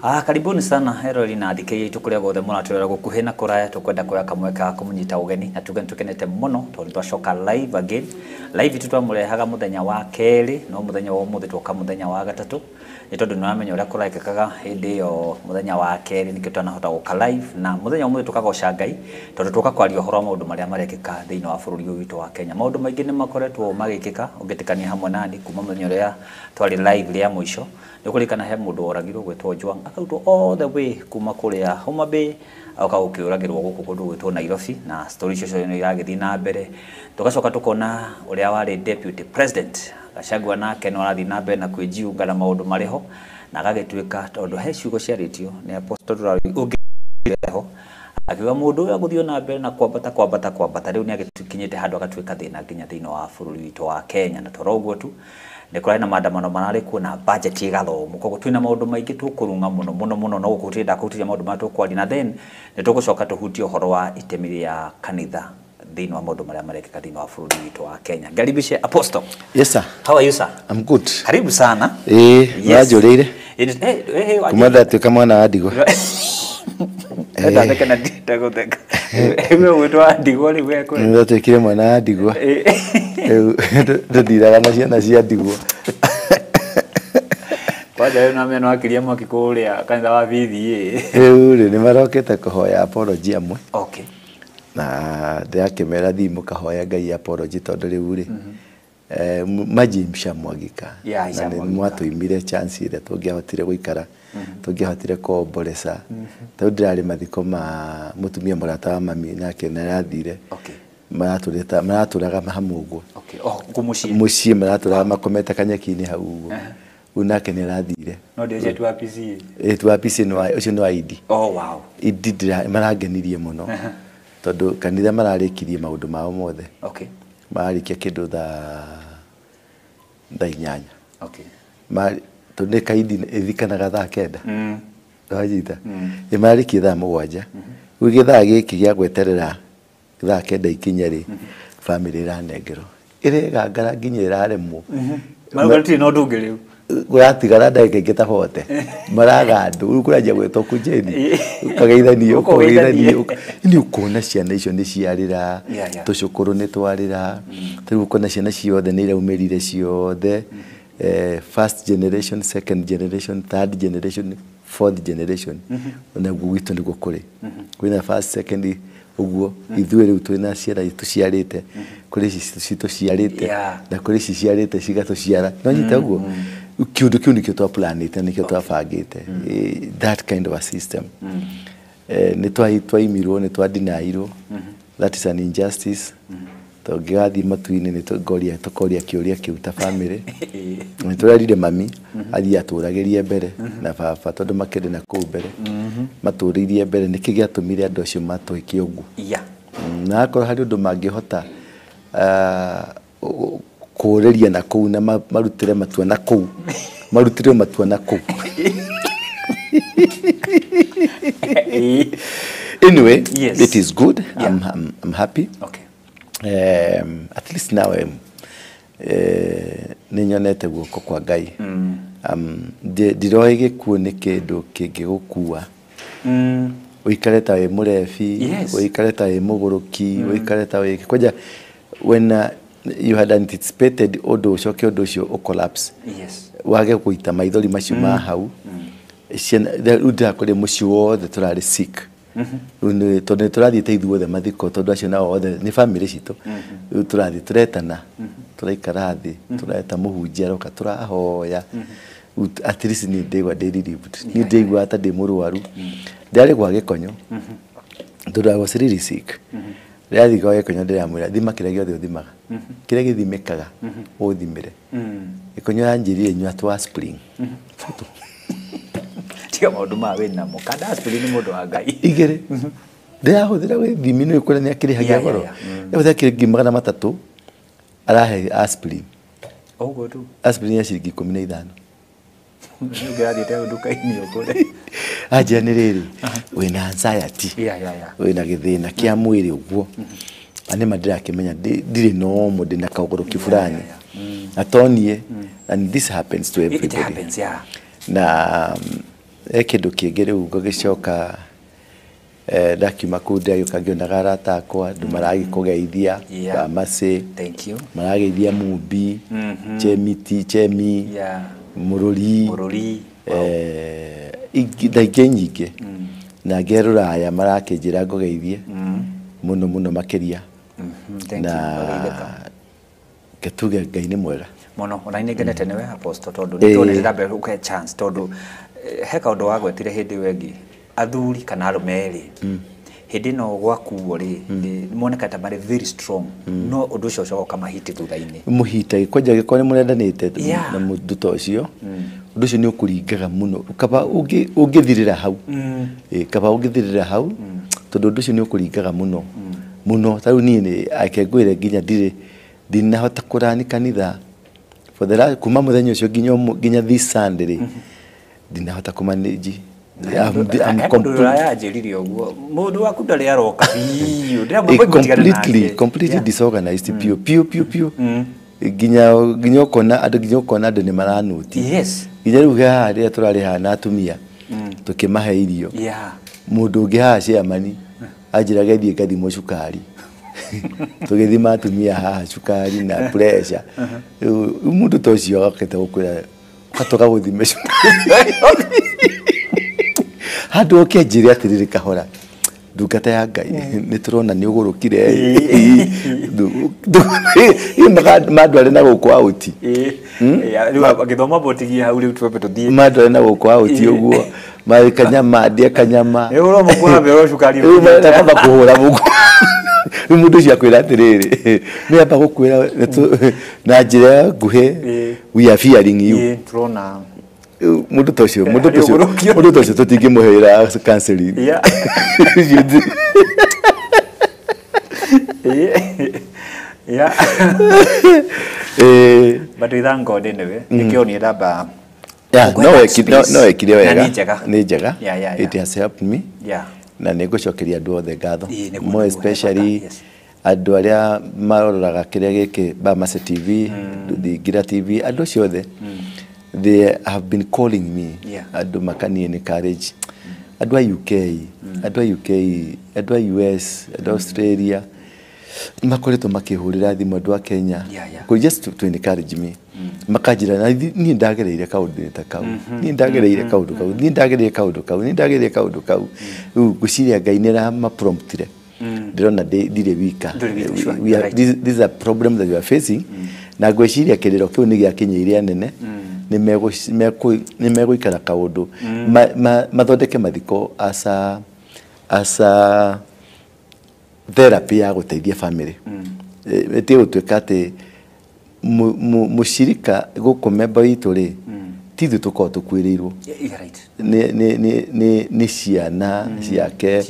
Karibuni sana Heroli na DK tukuria gothe muna turera gukuhe na kuraya tukwenda kuya kamweka kumunyita ugeni na tugenete muno tondu twacoka live again live tutwamurehaga muthenya wa keri no muthenya wa umuthi twoka muthenya wa gatatu ni tondu namenye uria kuraikakaga hindi yo muthenya wa keri nikio twanahota guka live na muthenya umuthi tukagoca Ngai tondu twoka kwaria uhoro maundu maria marekeka thiini wa bururi witu wa Kenya maundu maingi ni makoretwo magikika ungitikania hamwe nani kuma muthenya uria twari live ria mwisho nikulikana he mundu oragirwo gwetwo Jwang akautwo all the way kuma kuria Homa Bay akaukiragirwo guku kundu gwetwo Nairobi na story icio ni iragithi na mbere tugacoka tukona uria wari deputy president Gachagua nake no arathi na mbere na kwijiunga na maundu mariho na agagituika tondu he ciugo cia radio ni apostle ungireho akiwa mundu uria guthio na mbere na kwambata riu ni agitukinyite handu agatuika thina nginya thiini wa bururi witu wa Kenya na toroguo tu nikora na maandamano manari kuona budget igathomo koguo twina maundu maingi tukurunga muno no gukutira kutiria maundu ma tukwari na then nitugucoka tuhutie uhoro wa itemi ya kanitha thiini wa maundu maria marekeka thiini wa bururi witu wa Kenya. Karibishe Apostle. Yes sir. How are you sir? I'm good. Karibu sana. Wajureire. Kumada tu kama na adigo. Eta theka nditagutheka. Ewe wetwa ndigo ri weko. Ndio tekire mwana adigo. Ndiraga na ciana cia ndigwa. Paja na meno akiria makikuria kanitha wa VVA. Uri ni marokete kuhoya apology amwe. Okay. Na ndiakemera thimu kahoya Ngai apology tondu riu ri majimsha mwagika na ni mwatuimire chance ile tungiahotire guikara tungiahotire kuombolesa tondu ndirari mathiko ma mutumia murata wa mami nake narathire. Okay. Maraturaga hamwe uguo. Okay. Kumushie. Mushie maraturaga makometa kanyaki-ini hau uguo. Unake ni rathire. No ndio tu APC. Tu APC no ucio no ID. Oh wow. Ididira marangenirie muno. Tondu kanitha mararikirie maundu mao mothe. Okay. Mararikia kindu tha inyanya. Okay. Tondu kaidi ithikanaga thaa kenda. Wajita. Mararikia thaa mugwanja. Ugi thaa giki gia gweterera thaa kenda ikinya ri family ranengero irigangara nginya iraremwo marugati no ndungiriu gwatigara ndagika ingita hote maragandu ukurajia gwetwo kujeni ukageithania ni ukona ciana icio ni ciarira tucukuru ni twarira tariu ukona ciana ciothe ni iraumirire ciothe first generation, second generation, third generation, fourth generation na gwitu ni gukuri kwina first, second uguo ithuĩ rĩu twina ciara tuciarite kuri cituciarite na kuri ciciarite cigatuciara no nyita uguo kiundu kiu nikio twa planete nikio twa bangite that kind of a system ni twaimirwo ni twa denial that is an injustice togigathi matu-ini ni tukoria kiuria kiu ta family ni turarire mami athi aturagirie mbere na baba tondu makende na kuu mbere maturirie mbere niki giatumire andu acio matuikie uguo na akora hari undu mangihota kureria na kuu na marutire matua na kuu marutire matua na kuu anyway it is good. I'm happy. Okay. At least now ninyonete guoko kwa Ngai ndiroige kuone kindu kingigukua uikareta we murefi uikareta we muguruki uikareta we kwaja when you had anticipated odo ucoke odo ucio collapse wage kuita maithori macio ma hau ciana uda kuri mucio wothe turari sick tondu turathiite ithuothe mathiko tondu acio nao othe ni family citu turathi turetana turaikara thi tureta muhunjia roka turahoya at least ni ndigwa relieved ni ndigwa ata ndi murwaru ndari kwa gikonyo tondu I was really sick ndari kwa gikonyo ndiramwira thima kire giothe uthimaga kire githimikaga uthimire gikonyo yanjirire nywa twa spring maundu ma wina mo kada aspirin mundu wa Ngai igere ndiahuthira we thimi ni ukuri ni akirihagia goro ethia kiri magana matatu arahe aspirin ogo tu aspirin ya ciringi 15 ngirathiite nduka-ini ukuri aje ni riri wina anxiety wina githina kia mwiri uguo ani madira kimenya ndiri no mundi na kauguru kifurani atonie and this happens to everybody. It happens na kindu kingi riu ngogicoka ndakiuma kuu ndagĩũka ngĩonaga arata akwa andũ maragĩkũgeithia Bamase, marageithia Mumbi, Chemi, Mũrũri, ingĩ nyingĩ na ngerũra aya marakĩnjĩra ngũgeithie mũno makĩria na ketuge Ngai nĩ mwega muno. Ona ni ngenete niwe Apostle tondu ni tuonete ndabe uke chance tondu he kaundu wa gwetire hindi wengi athuri kana arume ri hindi no gwakuo ri moneka ta mari very strong no undu ucio ucio kama hiti thutha-ini muhita kwanja gikone murendanite na mundu to ucio undu ucio ni ukuringaga muno kaba ungithirira hau kaba ungithirira hau tondu undu ucio ni ukuringaga muno tau ni akengwire nginya dinahota kurani kanitha for the kuma muthenya ucio nginya this Sunday dinahota kumanage completely disorganized pio ginya kona andu ni maranuti ginya ruga haria turari hana atumia tukimahe irio mundu ungi haha ciamani anjira geithie gathimo cukari tugithima atumia haha cukari na pressure mundu to cio akete gukwira katoka guthime handu okenjire atiriri kahora ndungata ya Ngai ni turona ni ugurukire madware na gukwa uti riu agithoma botigia hau riu twepe tuthie madware na gukwa uti uguo kanyama ndie kanyama ro mukura mbero cukari kamba kuhura mugu mundu cia kwira atiriri ni amba gukwira na njira nguhe we are fearing you turona mundu tocio tutingimuhira counseling but we thank God anyway nikio ni ndaba no ekire wega ni njega it has helped me na nigucokeria andu othe ngatho more especially andu aria maroraga kiria giki Bamase TV Gira TV andu ciothe they have been calling me andu makani encourage andu a UK andu a US andu Australia makoretwo makihurira thimu andu a Kenya just to encourage me makajira na ni ndagereire kaundu ta kau ni ndagereire kaundu kau guciria Ngai nira ma promptire ndirona ndire wika this is a problem that we are facing na gweciria kiriro kiu ni giakinyiria nene ni meguikara kaundu mathondeke mathiko asa therapy ya guteithia family eti utweka ati mushirika gukomemba itu ri tithu tuko tukwirirwo ni ciana ciake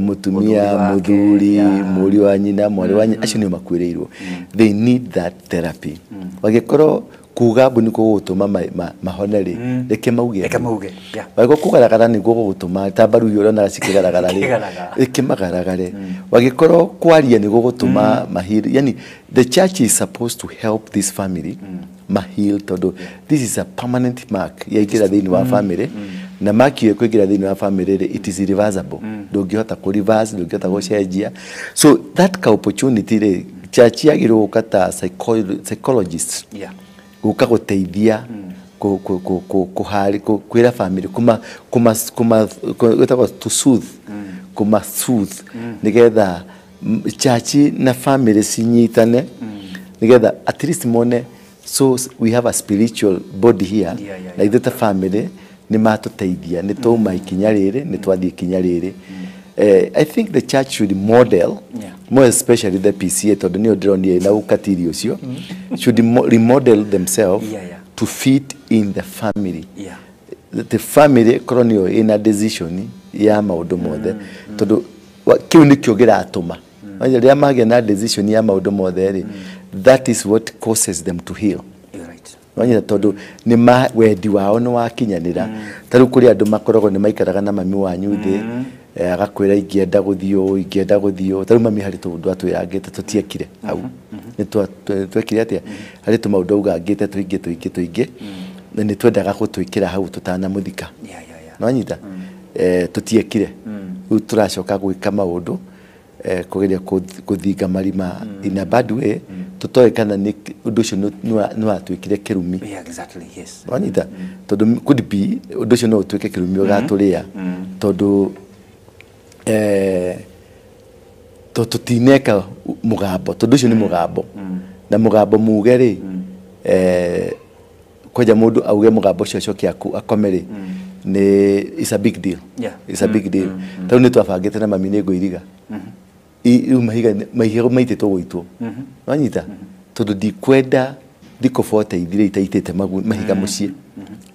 mutumia muthuri muri wa nyina mwari wa nyina acio ni makwirirwo they need that therapy wagikoro kuga bu ni gutuma mahoneri reke mauge bago kugaragara ni gutuma tabaru yoro na cikigaragara reke magaragare wagikoro kwaria ni gutuma mahiri yani the church is supposed to help this family mahil todo this is a permanent mark ya ikira thini wa family na mark ye kwikira thini wa family it is irreversible ndungihota ku reverse ndungihota gucenjia so that opportunity the church yagirwo gukata psychologists guka guteithia kuhari kwira family to soothe nigetha church na family sinyitane nigetha at least mone so we have a spiritual body here like that family ni matuteithia ni tuma ikinya riri ni twathie ikinya riri I think the church should model more especially the PCA tondu ni ndronie na ukatiri ucio should remodel themselves to fit in the family the family colonial in a decision ya maundu mothe tondu kiu ni kio giratuma wanja ria magia na decision ya maundu mothe ri that is what causes them to heal wanya tondu ni wendi wao no wakinyanira taru kuri andu makorogo ni maikaraga na mami wanyu thi agakwira ingienda guthio taru mami hari tundu atwirangite tutiekire au ni twekire atia hari maundu ugangite tuingi na ni twendaga gutwikira hau tutana muthika nwanyita tutiekire u turacoka gwika maundu kugeria kuthinga marima in a bad way tutoe kana ni undu ucio no atwikire kirumi. Exactly, yes. Nwanyita tondu could be undu ucio no utwike kirumi ugaturia tondu tutineka mugambo tondu ucio ni mugambo na mugambo mugeri koja mundu auge mugambo ucio acokia akomeri ni is a big deal. It's a big deal. Tondu ni twabangite na mami ni ngũiriga mahiga maitĩtwo gũitwo nwanyita tondu ndikwenda thikũ 40 ithire itaitĩte mahiga mũciĩ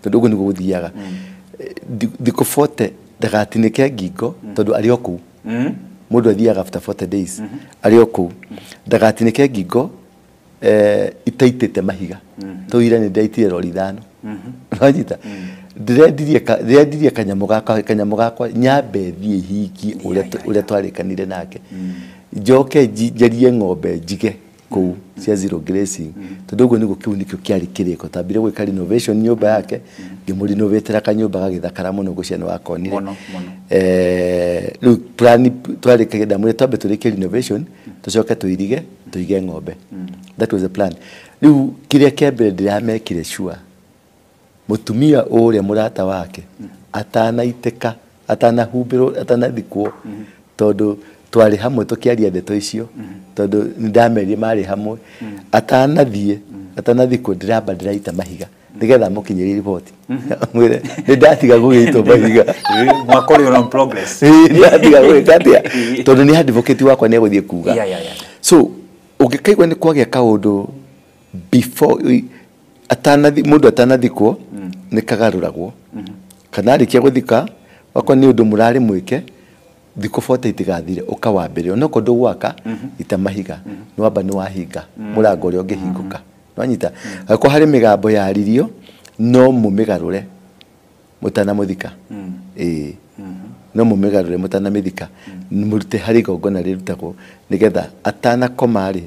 tondu ũguo nĩguo gũthiaga thikũ 40 ndagatinĩke ngingo tondu arĩ o kũu mundu athiaga after 40 days arĩ o kũu ndagatinĩke ngingo itaitĩte mahiga tũira nĩ ndaitire rori ithano nwanyita ndirendirie kanyamu gakwa nyambe thiĩ hiki ũrĩa twarĩkanire nake njoke njerie ng'ombe njige kũu cia zero grazing tondu ũguo nĩguo kĩu nĩkĩo kĩarĩ kĩrĩko tambire gwĩka renovation nyũmba yake ngĩmũrinovetera kanyũmba gagĩthakara mũno gũciana wakonire rĩu plan twarĩkagia ndamwĩre twambe tũrĩkie renovation tũcoke tũirige tũige ng'ombe. That was the plan. Rĩu kĩrĩa kĩa mbere ndĩramekire sure mutumia ũrĩa mũrata wake atanaitĩka atanahumbĩrwo atanathikwo tondu twari hamwe tukiaria ndeto icio tondu ndamerire mari hamwe atanathikwo ndiramba ndiraita mahiga nigetha mukinyirie report mwire ndatiga gũgĩitwo mahiga mwako uri on progress ndatiga gũgĩkatia tondu ni advocate wakwa ni egũthiĩ kuga so ũngĩkaigua ni kwagĩa kaũndũ before mundu atanathikwo ni kagaruragwo kana arikia guthika wako ni undu murari mwike thikũ 40 itigathire ukawambire onoko ndugwaka itamahiga nwamba ni wahinga murango uri ungihingũka nwanyita ako hari migambo yaririo no mumigarure mutanamuthika no mumigarure mutanamithika murute hari gongona rirutagwo nigetha atana komari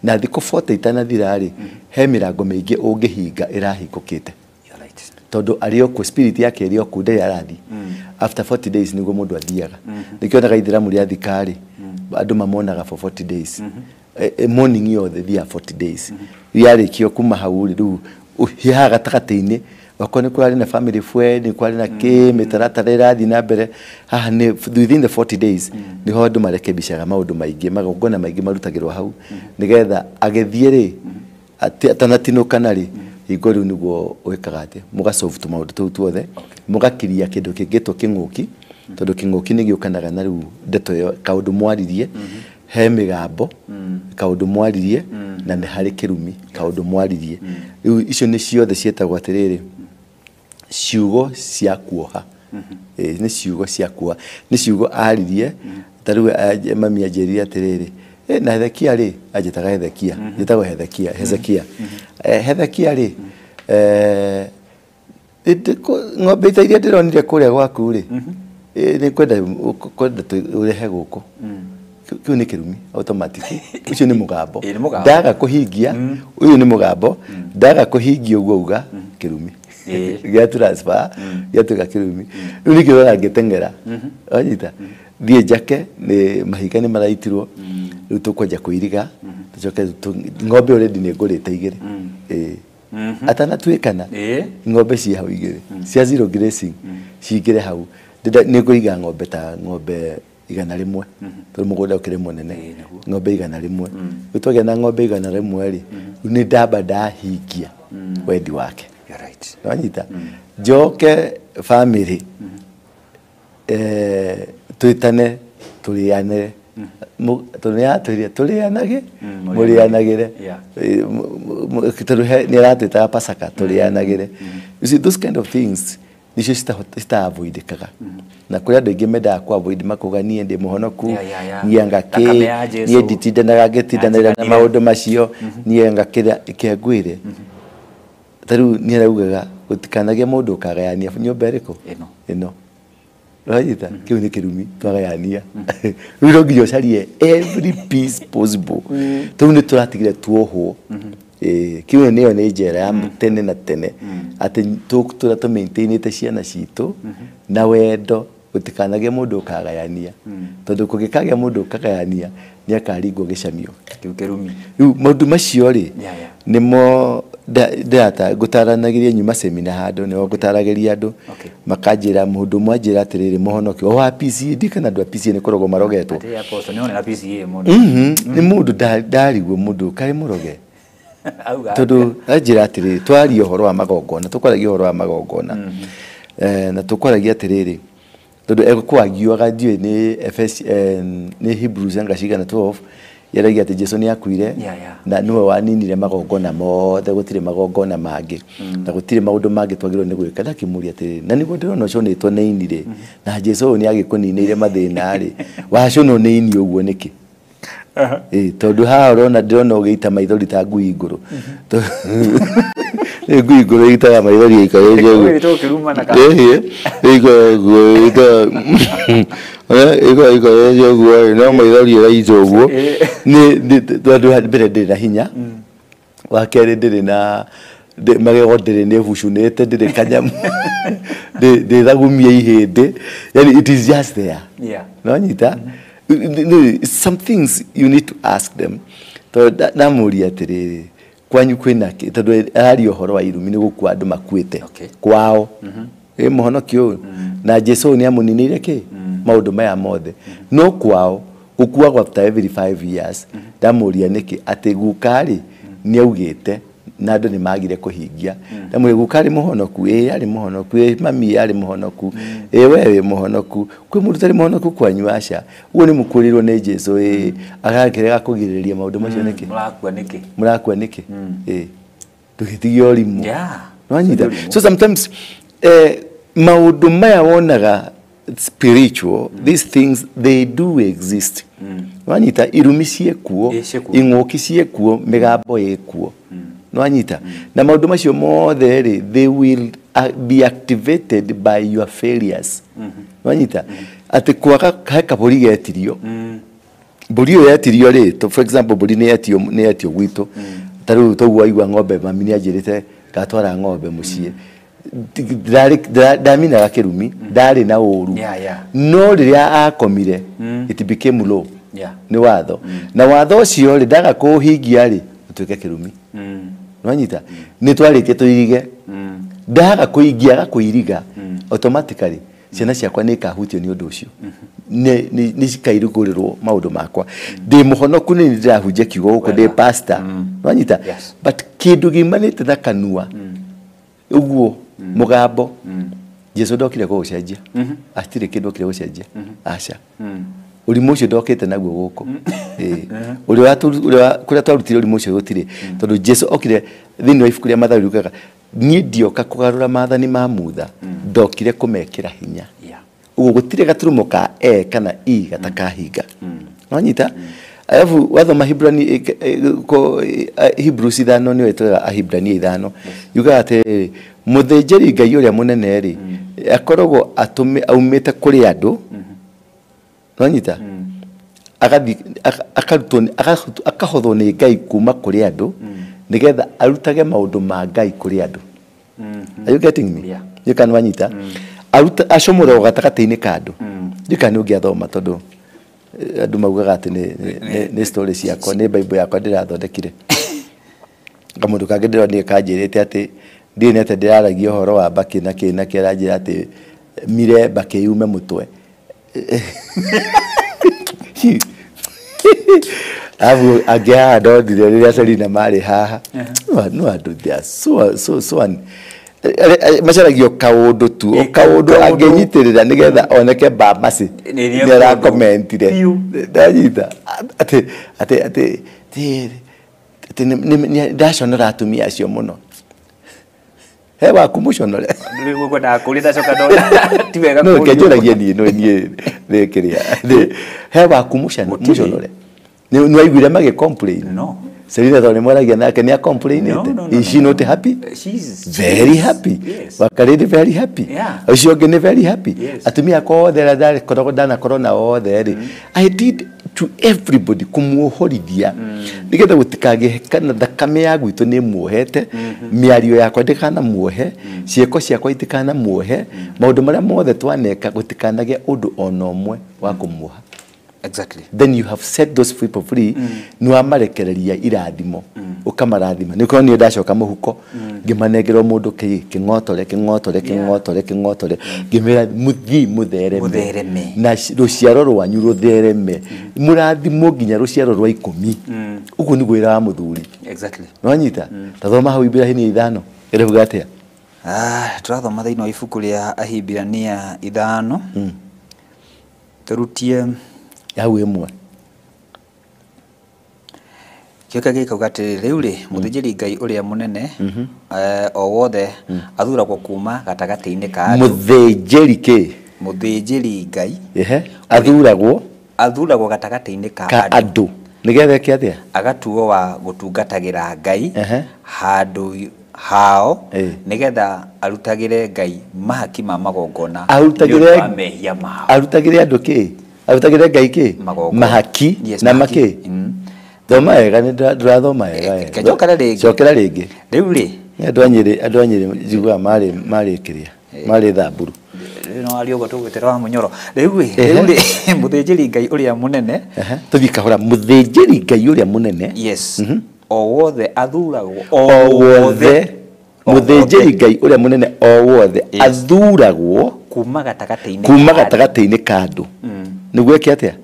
na thikũ 40 itanathira ri he mirango mingi ungihinga irahingũkite tondu ario ku spirit yake irio ku ndai arathi after 40 days niguo mundu athiaga nikionaga ithiramu ria thikari andu mamonaga for 40 days morning yo the 40 days yarikio kuma hau riu uhiaga gatagati-ini wako ni kwari na family friend ni kwari na mitaratara irathi na mbere haha ni within the 40 days ni ho andu marekebishaga maundu maingi magongona maingi marutagirwo hau nigetha agethie ri atanatinũkana ri igori niguo wekaga ati muga solve to maundu tu tuothe mugakiria kindu kingitwo king'uki tondu king'uki ni giukanaga na riu ndeto yo kaundu mwaririe he migambo kaundu mwaririe na ni hari kirumi kaundu mwaririe riu icio ni ciothe cietagwo atiriri ciugo cia kuoha ni ciugo cia kuoha ni ciugo aririe tariu mami ajeria atiriri na Hezekia ri ajitaga Hezekia jitagwo Hezekia Hezekia ri ng'ombe iria ndironire kuria gwaku ri ni kwenda urehe guku kiu ni kirumi automatic ucio ni mugambo ndaga kuhingia uyu ni mugambo ndaga kuhingia uguo uga kirumi gya transfer yatuka kirumi ni kirora ngitengera anyita thie jake ni mahiga ni maraitirwo riu tukwenja kuiriga tucoke ng'ombe already ni ngurite igiri atanatuikana ng'ombe ci hau igiri cia zero grazing cingire hau ni nguiga ng'ombe ta ng'ombe 100 tondu mugunda ukire munene ng'ombe 100 gutwagia na ng'ombe 100 ri ni ndamba ndahingia wendi wake nwanyita njoke family twitane turiane turianage murianagire turuhe ni aratwitaga pasaka turianagire you see those kind of things nicio cita avoidikaga na kuri andu aingi mendaga ku avoid makuga nie ndi muhonoku nie ngaki nie nditindanaga ngitindanira na maundu macio nie ngakira ikengwire taru nie raugaga gutikanagia mundu ukagayania nyumba iriko ino right kiu ni kirumi twagayania riro ngiyo carie every piece possible tu ni turatigire tuohwo kiwe niyo ni njera ya tene na tene ati tukura to maintain te ciana citu na wendo utikanage mundu ukagayania tondu kugikagia mundu ukagayania ni akaringwo gicamio kirumi maundu macio ri nimo data gutaranagiria nyuma seminar handu ni gutaragiria andu makanjira mundu mwanjira atiriri muhonokio wa PCD kana andu a PCD ni korogo marogetwo ati apostle ni ona PCD mundu ni mundu darigwo mundu kai muroge tondu anjira atiriri twari uhoro wa magongona tukwaragia uhoro wa magongona na tukwaragia atiriri tondu ekwagiwaga ndiwe ni Hebrews angashiga na 12 yaragia ati Jesu ni akuire na niwe waninire magongona mothe gutire magongona mangi na gutire maundu mangi twagirwo ni gwika na kimuri ati na nigo ndirona ucio ni twaneinire na Jesu ni agikuninire mathina ri wacio no neini uguo niki tondu ha urona ndirona ugiita maithori ta ngui iguru ngui iguru ita maithori ikareje uguo to kiruma na ka ikareje uguo no maithori iraito uguo ni tondu mbere ndira hinya wa kere ndire na magego ndire ne bucunete ndire kanyamu de thagumia ihinde yani it is just there no nyita some things you need to ask them to na muri atiriri kwanyu kwina tondu ari uhoro wa irumi ni gukua andu makuite kwao muhonokio na Jesu ni amuninire ki maundu maya mothe no kwao gukua after every 5 years ndamuria niki ati gukari ni augite na andu ni magire kuhingia ndamuria gukari muhonoku ari muhonoku mami ari muhonoku wewe muhonoku kwi mundu tari muhonoku kwanyu aca uo ni mukurirwo ni Jesu agakirega kugiriria maundu macio niki murakua niki tugitigio orimu nwanyita so sometimes maundu maya wonaga spiritual these things they do exist nwanyita irumi ciekuo ing'oki ciekuo migambo yekuo nwanyita na maundu macio mothe ri they will be activated by your failures nwanyita ati kwaga kaburi getirio buri yo yetirio ri to for example buri ni yetio gwitu taru togwa igwa ng'ombe mami ni ajirite gatwara ng'ombe mucie damina gakirumi ndari na uru no riria akomire it became law ni watho na watho ucio ri ndaga kuhingia ri utuike kirumi nwanyita ni twarite tuirige ndaga kuingia kuiriga automatically ciana ciakwa ni kahutio ni undu ucio ni cikairugurirwo maundu makwa ndi muhonoku ni ndirahunjia kiugo guko ndi pastor nwanyita but kindu gimanite na kanua uguo mugambo Jesu ndokire gucenjia atire kindu kire gucenjia aca urimu ucio ndokite naguo guko uri kuria twarutire urimu ucio gutire tondu Jesu okire thini wa ibuku ria Mathayo rugaga ni ndioka kugarura mathani ma mutha ndokire kumekira hinya uguo gutire gaturumo ka kana gatakahinga nwanyita alafu wathoma Hibrani Hebrews 5 ni wetwa Hibrani 5 yuga ati muthenjeri Ngai uria munene ri akorogwo aumite kuri andu nwanyita agathi akahothwo ni Ngai kuma kuri andu nigetha arutage maundu ma Ngai kuri andu are you getting me you can wanyita aruta acomora gatagati-ini kandu ndikani ungiathoma tondu andu maugaga ati ni story ciakwa ni Bible yakwa ndirathondekire ngamundu kangi ndironi kanjirite ati ndinete ndiraragia uhoro wa baki na kiranjira ati mire baki yume mutwe abu agia ndodire riria Selina mari haha no andu dia so macharagio kaundu tu kaundu angenyitirira nigetha oneke bamasi ni ra commentire ndanyita ati ndashonora atumia acio muno he wakumushonore niguo ndakurita coka ti wega no kenjuragia nie nekiria he wakumushonore ni waiguire mage complain no Selina thoni mwaragia nake ni a complain is she not happy she's very happy wakaridi very happy ucio ngi ni very happy atumia ko there korogwo dana corona o there I did to everybody kumuohorithia nigetha gutikage kana thakame ya gwitu ni muohete miario yakwa ndikana muohe cieko ciakwa itikana muohe maundu maria mothe twaneka gutikanage undu ona umwe wa kumuoha. Exactly. Then you have set those people free. Nwa marekereria irathimo ukamarathima niko ni ndacoka muhuko ngimanengerwo mundu kingotore ngimera muthi muthereme na ruciaro rwanyu ruthereme murathimo nginya ruciaro rwa 10 uguo ni gwira wa muthuri. Exactly. Nwanyita tathoma hau Ibrahini 5 iravuga atia turathoma thiini wa ibuku ria Ahibirania 5 turutie hau imwe kioka gikauga atiri riu ri muthijiri Ngai uria munene o wothe athuragwo kuma gatagati-ini ka andu muthijiri Ngai athuragwo gatagati-ini ka andu nigetha kiathia agatuo wa gutungatagira Ngai handu hao nigetha arutagire Ngai mahaki ma magongona arutagire andu ki arutagire Ngai ki mahaki na maki thoma ega ni ndirathoma ega cokera ringi riu ri andu anyiri jigua mari kiria mari thamburu no ari ugo tugwetera wa munyoro riu ri muthijiri Ngai uria munene tuthikahora muthijiri Ngai uria munene yes o wothe athuragwo muthijiri Ngai uria munene o wothe athuragwo kuma gatagati-ini ka andu niguo ki atia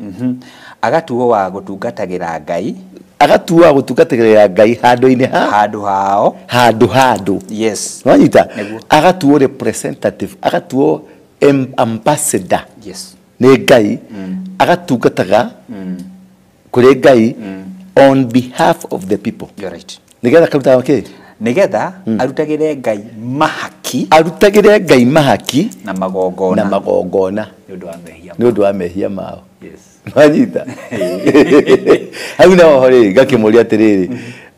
agatuo wa gutungatagira Ngai handu hao yes wanyita agatuo representative agatuo ambassador yes ni Ngai agatungataga kuri Ngai on behalf of the people. You're right. Nigetha karuta okay nigetha arutagire Ngai mahaki na magongona ni undu wa mehia mao. Yes. Wanyita hau naho hori gakimuria atiriri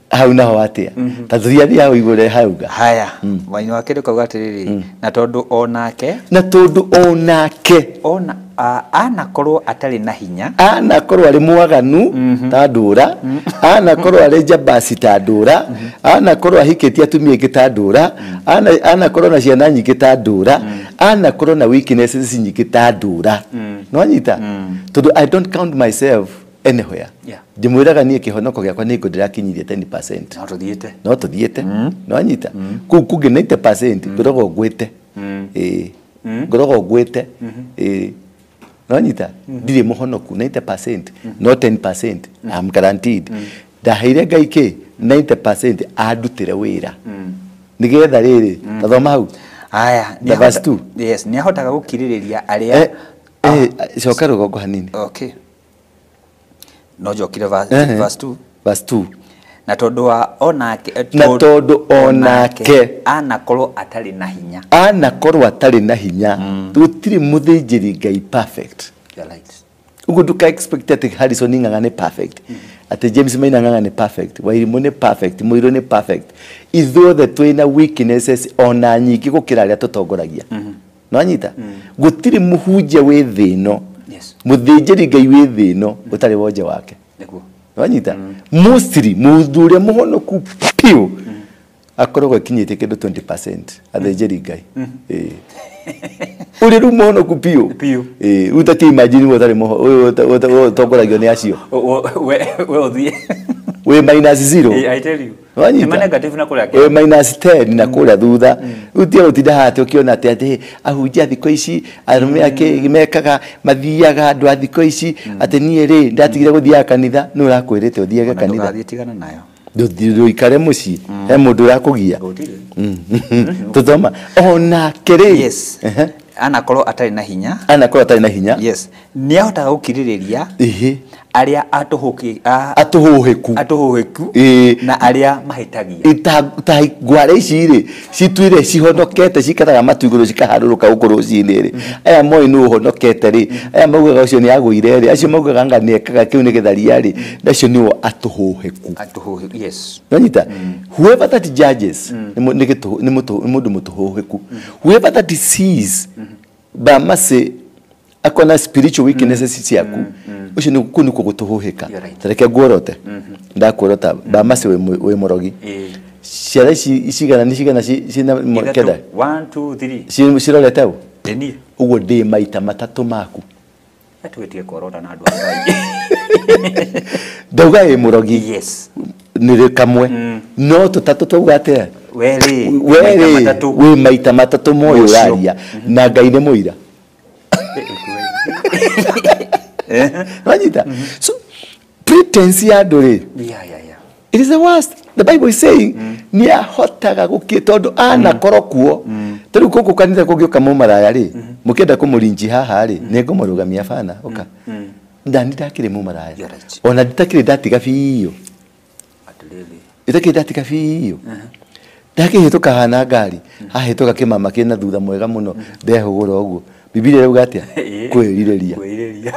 hau naho atia tathiani hau igure hauga haya wanyu wakiri kauga atiriri na tondu onake ona anakorwo atari na hinya anakorwo ari mwaganu ta ndura anakorwo ari jabasi ta ndura anakorwo ahikitie atumia ingi ta ndura anakorwo na ciana nyingi ta ndura anakorwo na weaknesses nyingi ta ndura nwanyita tondu I don't count myself anywhere. Ndimwiraga nie kihonoko giakwa ni ngundirakinyirie 10%. No tuthiete nwanyita kungi 90% ngorogo ngwite ngorogo ngwite nwanyita ndire muhonoku 90% no 10%. I'm guaranteed ndaheire Ngai ki 90% andutire wira nigetha riri tathoma hau aya ni verse 2 yes ni ahotaga gukiririria aria coka rugongo hanini okay no jokire verse 2 na tondu wa onake anakorwo atari na hinya tutiri muthijiri Ngai perfect. You're right. Ugo duka expect ati Harrison ngangane perfect ati James Maina ngangane perfect Wairimu ni perfect Muiro ni perfect ithuothe twina weaknesses ona nyingi gukira aria tutongoragia nwanyita gutiri muhunjia wi thino muthijiri Ngai wi thino utari wonje wake niguo nwanyita mostly muthure muhonoku piu akorogwo kinyite kindu 20% athijiri Ngai uri rumono kupio utaki imagine utari moho utongoragio ni acio we othie we -0 I tell you ni negative na kula we -10 na kula thutha utia utinda hati ukiona ati ahunjia thiko ici arume ake mekaga mathiaga andu athiko ici ati nie ri ndatigire guthia kanitha no rakwirite uthiaga kanitha tigana nayo ikare muci he mundu rakugia tuthoma ona kiri yes anakorwo atari na hinya yes ni ahotaga gukiririria aria atuhuhiku na aria mahitagia ta gware ici ri citwire cihonokete cikaraga matuguru cikaharuruka gukuru cini ri aya moi nu honokete ri aya maugaga ucio ni agwire ri acio maugaga ngani ekaga kiu ni githaria ri ndacio ni atuhuhiku yes nanyita whoever that judges ni mundu mutuhuhiku whoever that sees bamase akona spiritual weaknesses ciaku ucio ni kuniko gutuhuhika tareke guorote ndakuorota ba mase we morogi ciara cigana ni cigana cina kenda 1 2 3 cirorete u ni uguo ndi maita matatu maku atuetie korota na andu angai ndauga murogi yes ni kamwe no tutatu twauga weri we maita matatu moyo raria na ngai ni muira Wanyita. So pretense ya dore. Yeah. It is the worst. The Bible is saying ni ahotaga gukitondu ana korokuo. Tari kuko kanitha kugioka mu maraya ri. Mukenda kumurinji haha ri. Nego murugamia fana. Oka. Ndani ndakire mu maraya. Ona nditakire ndatiga biyo. Atlele. Itakire ndatiga biyo. Ndakihituka hana ngari. Hahituka kimama kina thutha mwega muno. Ndehugura oguo. Biblia rauga atia kwirireria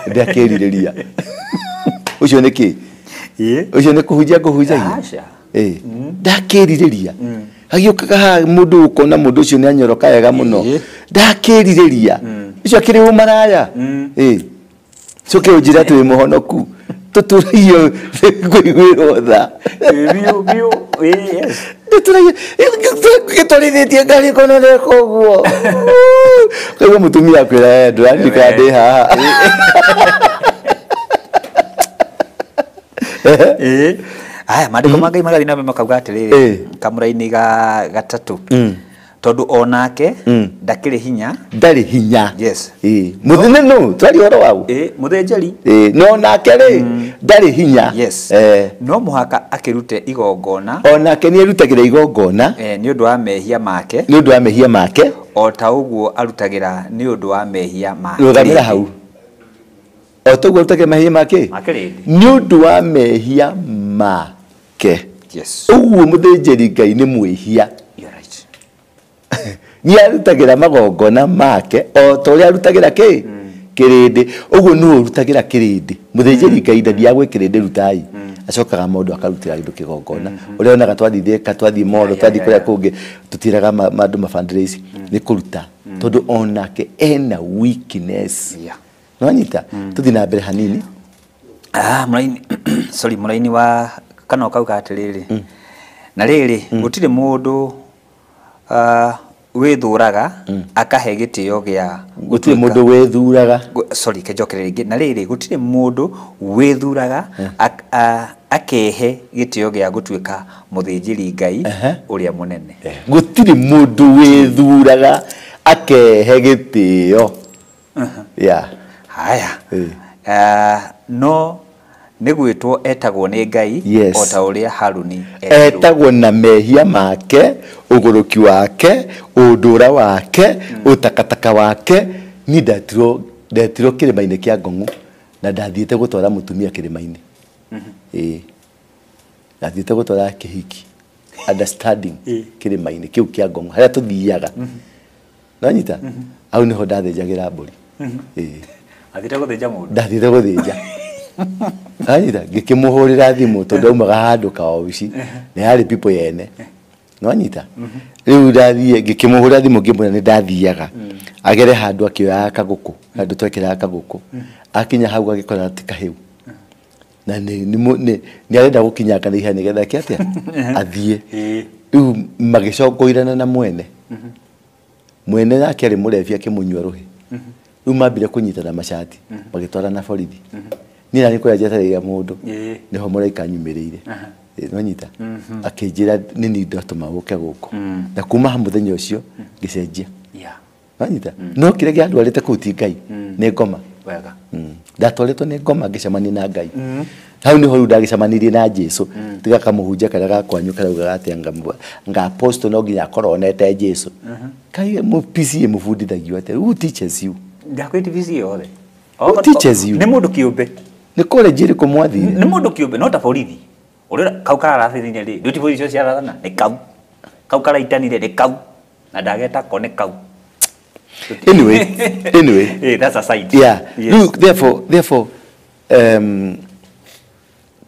ndakirireria ucio niki ucio ni kuhunjagia ndakirireria agiokaga ha mundu ukona mundu ucio ni anyoroka wega muno ndakirireria ucio akiri umaraya coke unjira twi muhonoku tuturaio gwirwo tha bio yes tuturaio giturithetie ngari kono reko guo kwa mutumia kwira ndurandika ndi haha aya mandiko mangai magari na makauga atiriri kamuraini gatatu tondu onake ndakiri hinya ndari hinya yes muthine no twari horo wau muthenjeri no nake ri ndari hinya yes no muhaka akirute igongona onake ni erutagira igongona ni undu wa mehia make o ta uguo arutagira ni undu wa mehia make rugamira hau o to gutagira mehia make ni undu wa mehia make yes uguo muthenjeri ngai ni mwihia ni arutagira magongona make o to ri arutagira kirindi uguo ni urutagira kirindi muthenjeri ngai ndia gwikirindi rutai acokaga mundu akarutira indu kigongona uria onaga twathithie modo twathi kuria kungi tutiraga mandu mafundraise ni kuruta tondu onake ena weakness no anyita tuthi na mbere hanini muraini sorry muraini wa kana ukauga atiriri na riri gutire mundu withuraga akahe gitio gia gutire mundu withuraga sorry kejokere ringi na riri gutire mundu withuraga akehe gitio gia gutuika muthinjiri ngai uria munene gutire mundu withuraga akehe gitio haya no nigwitwo etagwo ni ngai o ta uria Haruni etagwo na mehia make uguruki wake undura wake utakataka wake ni ndatiro kirima-ini kia ngongu na ndathiite gutwara mutumia kirima-ini ndathiite gutwara kihiki understanding kirima-ini kiu kia ngongu haria tuthiaga nanyita au niho ndathenjagira mburi athite guthenja mundu ndathiite guthenja anyita gikimuhurira thimu tondu aumaga handu kaobici ni hari people yene no anyita riu ndathie gikimuhurira thimu ngimwira ni ndathiaga agere handu akioya kaguku handu twekira kaguku akinya hau agikora tika hiu na ni arenda gukinya kana ihane nigetha kiatia athie riu magicokoirana na mwene nake ari murebi akimunywa ruhi riu mambire kunyitana mashati magitwara na borithi nina niko yajetereria mundu niho muraika nyumirire nwanyita akinjira nini ndatuma guke guku na kuma muthenya ucio gicenjia nwanyita no kire gia ndwarite kuti ngai ni ngoma wega ndatwaritwo ni ngoma ngicemani na ngai hau niho ndagicemanirie na Jesu tiga kamuhunja kana gakwanyu karauga gatenga nga apostle no nginya koronete Jesu kai mu PC mufundithagio ate who teaches you ndakwiti PC yothe who teaches you ni mundu kiumbe ni college iri kumwathire ni mundu kiumbe no ta borithi uria kaukara rathithine ri nduti borithi cio arathana ni kaukara itanire ni kau na ndageta ko ni kau anyway that's a side look therefore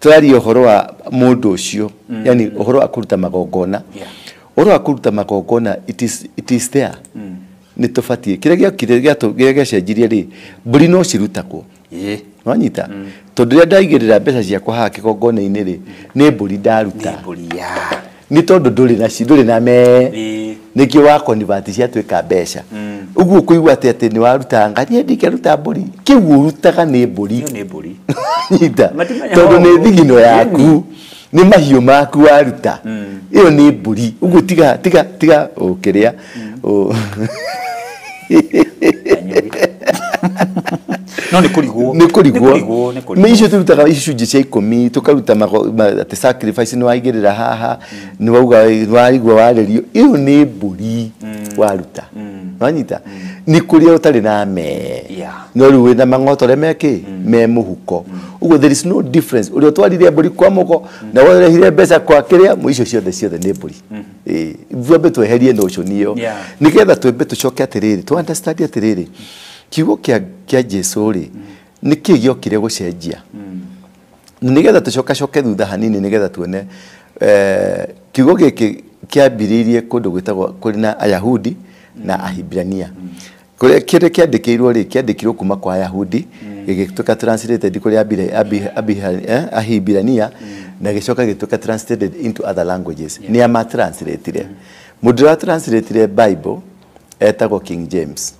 twari ohoro wa mundu ucio yani ohoro akuruta magongona ohoro akuruta magongona it is there nĩ tũbatie kĩrĩa gĩacenjirie rĩ mbũri no cirutagwo wanyita tondũ rĩrĩa ndaigĩrĩra mbeca ciakwa haha kĩgongona-inĩ rĩ nĩ mbũri ndaruta nĩ tondũ ndũrĩ na nĩkĩo wa convert ciatuĩka mbeca ũguo kũigua atĩ nĩ waruta ngari ndingĩruta mbũri kĩu ũrutaga nĩ mbũri nyita tondũ nĩ thigino yaku nĩ mahiũ maku waruta ĩyo nĩ mbũri ũguo tiga ũkĩrĩa no nĩ kũrigwo nĩ icio tũrutaga icunjĩ cia 10 tũkaruta atĩ sacrifice nĩ waigĩrĩra haha nĩ wauga warigwa warerio ĩyo nĩ mbũri waruta wanyita nĩ kũrĩa ũtarĩ na no rĩu wĩna mang'otore me mũhuko ũguo there is no difference ũrĩa twarire mbũri kwa mũgo na warehire mbeca kwa kĩrĩa icio ciothe nĩ mbũri twambe tweherie notion ĩyo nĩgetha twambe tũcoke atĩrĩrĩ to understand atĩrĩrĩ kiugo kĩa Jesu rĩ nĩ kĩĩ gĩokire gũcenjia nĩgetha tũcoke thutha hanini nĩgetha tuone kiugo gĩkĩ kĩambĩrĩirie kũndũ gwĩtagwo kũrĩ na Ayahudi na Ahibirania kũrĩa kĩrĩa kĩandĩkirwo kuma kwa Ayahudi gĩgĩtuĩka translated kũrĩ Ahibirania na gĩcoka gĩtuĩka translated into other languages nĩ ama translated mũndũ wa translated Bible etagwo King James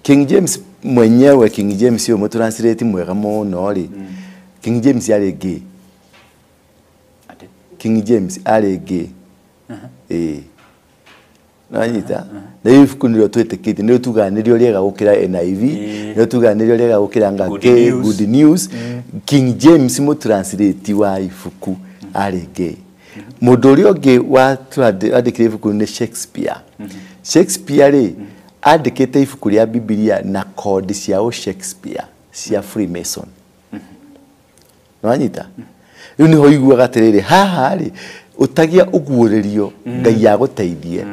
King James mwenyewe King James yo mutranslate mwega muno ri King James ari gay King James ari gay nanyita na ifuku ndio twetekete ndio tuganirio riega gukira NIV ndio tuganirio riega gukira ngake good news King James mutranslate wa ifuku ari gay mundu uri ungi wa andikire ifuku ni Shakespeare ri andikite ifuku rĩa Biblia na code cia Shakespeare cia Freemason nanyita rĩu niho iguaga atĩrĩrĩ haha rĩ utagia ũguũrĩrio Ngai agũteithie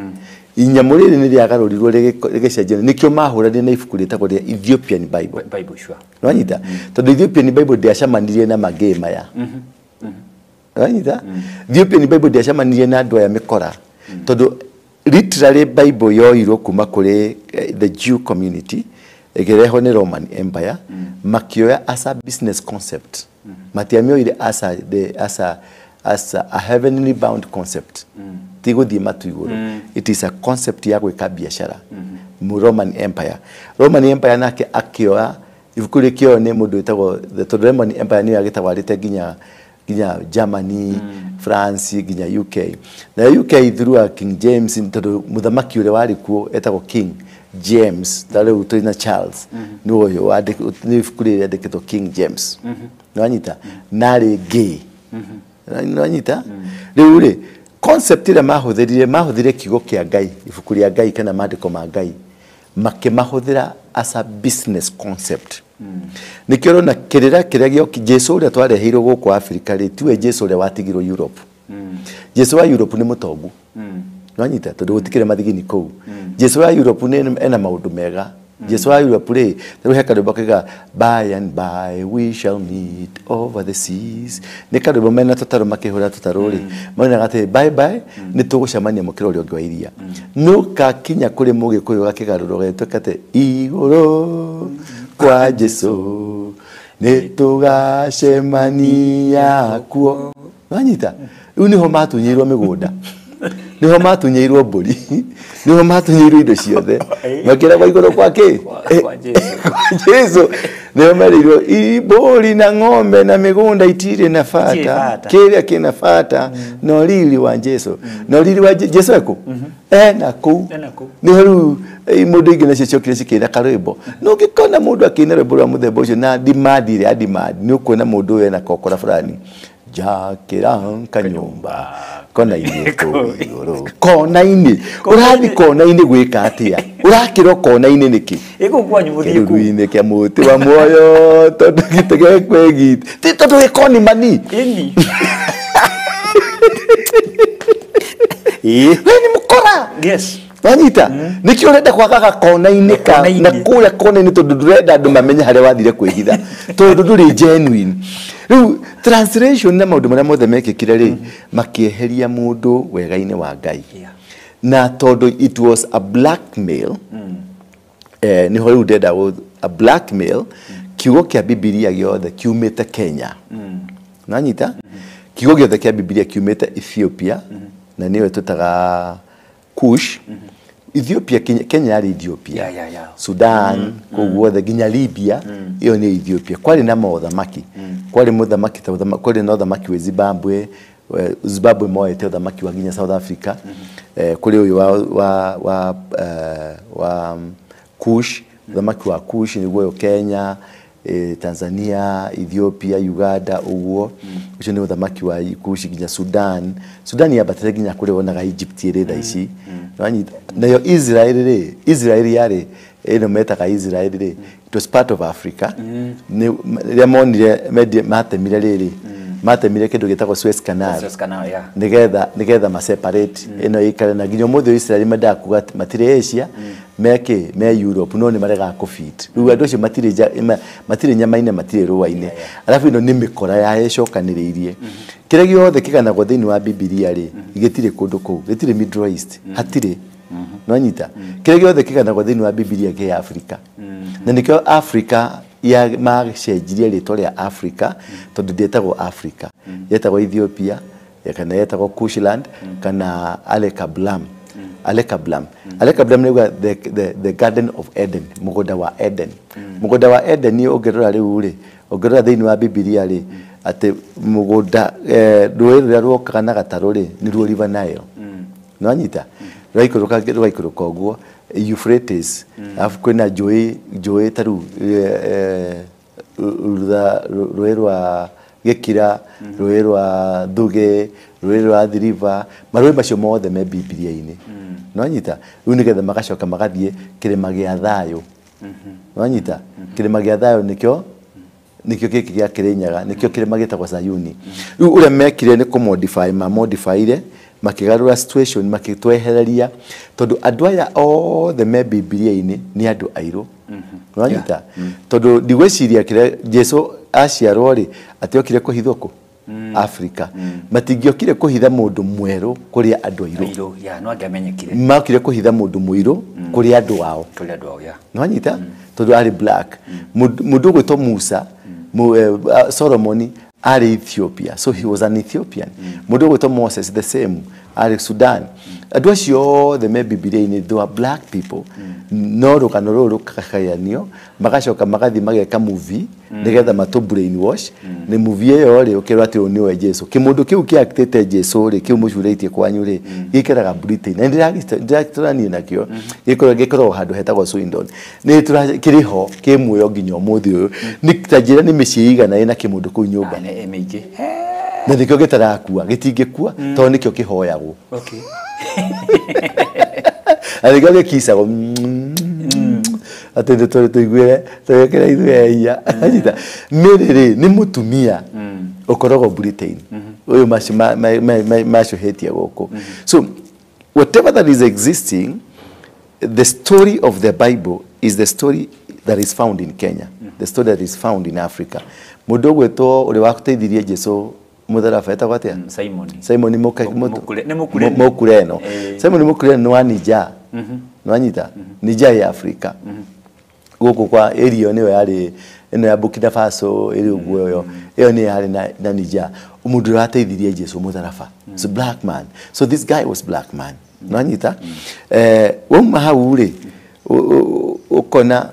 inyamũ rĩrĩ nĩ rĩagarũrirwo rĩgĩcenjia nĩkĩo mahũrania na ifuku rĩtagwo rĩa Ethiopian Bible sure nanyita tondũ Ethiopian Bible ndiacamanirie na magĩ maya nanyita Ethiopian Bible ndiacamanirie na andũ aya mĩkora tondũ literally Bible yoirwo kuma kuri the Jew community egereho ni Roman Empire makioya as a business concept matiamioire as a heavenly bound concept tigũthiĩ matu igũrũ it is a concept ya gwĩka biashara Roman Empire nake akioya ibuku rĩkĩoyo nĩ mũndũ wĩtagwo the Roman Empire nĩ agĩtagwarĩte nginya Germany France nginya UK na UK through King James ntoro muthamaki ule wari kuo etagwo King James tale utoina Charles no yo ni fukuri yandikitwo King James nanyita nari gay nanyita riu ri concept ira mahuthire kigo kia Ngai ifukuri ya Ngai kana mandiko ma Ngai makimahũthĩra as a business concept nikĩoro na kĩrĩa gĩoki Jesu ũrĩa twareheirwo gũkũ Africa rĩ tiwe Jesu ũrĩa watigirwo Europe Jesu wa Europe nĩ mũtongu nanyita tondũ gũtikĩre mathigini kũu Jesu wa Europe ena maũndũ mega Jesu wa Europe rĩ rĩu hekadũ bakiga by and by we shall meet over the seas nikadũ mena tũtarũ makĩhũra tũtarũ rĩ mauna gate bye bye nĩ tũgũcemania mũkĩro ũrĩa ũngĩ wa iria no kakinya kũrĩ mũgĩkũyũ gakigarũro getũkate igũrũ kwa Jesu nĩ tũgacemania kuo nanyita rĩu niho matunyĩirwo mĩgũnda niho matunyĩirwo mbũri niho matunyĩirwo indo ciothe makĩra kwa igũrũ kwa Jesu niho merirwo ibũri na ng'ombe na mĩgũnda itirĩ na bata kĩrĩa kĩna bata no riri wa Jesu no riri wa Jesu eko na kũu niho rĩu mũndũ ingĩ nacio ciokire cikĩina karwĩmbo no ngĩkona mũndũ akĩina rwĩmbo rwa mũthemba ũcio na demand nĩ ũkuona mũndũ ũyũ ena kokora fulani jakira kanyumba kona-inĩ kũu kona-inĩ ũrathi kona-inĩ gwĩka atĩa ũrakĩra kona-inĩ nĩkĩ ĩgũkwanyu mũthiĩ kũu kĩrugu-inĩ kĩa mũtĩ wa muoyo tondũ gĩtĩ gĩkwĩgiti ti tondũ gĩkoni mani ĩni we nĩ mũkora yes wanyita nikio urenda kwagaga kona-inĩ na kũrĩa kona-inĩ tondũ ndũrenda andũ mamenye harĩa wathire kwĩhitha tondũ ndũrĩ genuine rĩu translation na maũndũ marĩa mothe mekĩkire rĩ makĩeheria mũndũ wega-inĩ wa Ngai na todo it was a blackmail ni ho udeda a blackmail kiugo kia Biblia giothe kiumite Kenya nanyita kiugo giothe kia Biblia kiumite Ethiopia na niwe tutaga Kush Ethiopia Kenya yari Ethiopia Sudan kuguothe ginya Libya iyo ni Ethiopia kwali na mothamaki kwali mothamaki kwali na mothamaki we Zimbabwe moete mothamaki wa ginya South Africa kuli uyu wa Kush mothamaki wa Kush ni gwo Kenya Tanzania Ethiopia Uganda uguo ucio ni mothamaki wa Kush ginya Sudan ya batire ginya kuri wonaga Egypt ire thaici nayo Israel yari eno metaga Israel ri it was part of Africa ni remonire matemire riri matemire kindu gitagwo Suez Canal nigetha ma separate eno ikare na ginyo muthe Israel madakuga matire Asia me Europe no ni marega kufit riu andu cio matire nyamaine matire ruwaine alafu ino ni mikora ya ecokaniriirie kire giothe kiganagwo thiini wa Biblia ri gitire kundu ku gitire Middle East hatire no nyita kire giothe kiganagwo thiini wa Biblia ke Africa na nikyo Africa ya macenjirie ritwa ria Africa tondu ndietagwo Africa yetagwo Ethiopia kana yetagwo Kushland kana Alekablam ni the Garden of Eden mugunda wa Eden ni ongerora riu ri ongerora thiini wa Biblia ri ati mugunda rwiri rwokaga na gataru ri ni ruo River Nile no nyita rwaikuruka uguo Euphrates afu kwina joy taru rwiri rwa Gekira rwiri rwa Thuge rwiri rwa River marwe macio mothe me Biblia-ini no nyita riu nigetha magacoka magathie kirima gia thayo no nyita kirima gia thayo nikyo giki gia Kirinyaga nikyo kirima gitagwo Sayuni riu ure mekire ni ku modify ire makigarura situation makitwehereria tondu andu aya othe me Biblia-ini ni andu airu no nyita tondu ndigweciria kire Jesu aciarwo ri atiokire kuhithoko Africa matingiokire kuhitha mundu mweru kuri andu airu no angamenyekire makire kuhitha mundu mwiru kuri andu ao no nyita tondu ari black mundu gwitwo Musa Solomon ari Ethiopia so he was an Ethiopian mundu gwitwo Moses the same ari Sudan andu acio the me Biblia-ini they were black people no rukano ruru kakayanio magacoka magathi mageka movie nigetha matu brainwash ni movie iyo ri ukirwa ati ni we Jesu kimundu kiu kiactete Jesu ri kiu mucuritie kwanyu ri gikeraga Britain na ndiragiturania nakio gikorwo handu hetagwo Swindon ni turakiriho kimuyo nginyo muthi uyu ni tajira ni miciiga na ina kimundu ku nyumba emeingi na nikio gitarakua gitingikua to nikio kihoyagwo aligale kisago atende tuigwire twekera ithueia ajita miriri ni mutumia ukorogo Britain uyu mashuhetia goko so whatever that is existing the story of the Bible is the story that is found in Kenya the story that is found in Africa mundu gweto uri wakuteithirie Jesu mutharaba etagwo atia Simon Mukureno Simon Mukureno wa Niger no anyita Niger ya Africa guku kwa area niwe yari eno ya Burkina Faso iri uguo yo ni yari na Niger umundu rateithirie Jesu mutharaba so black man so this guy was black man no anyita woma hauri ukona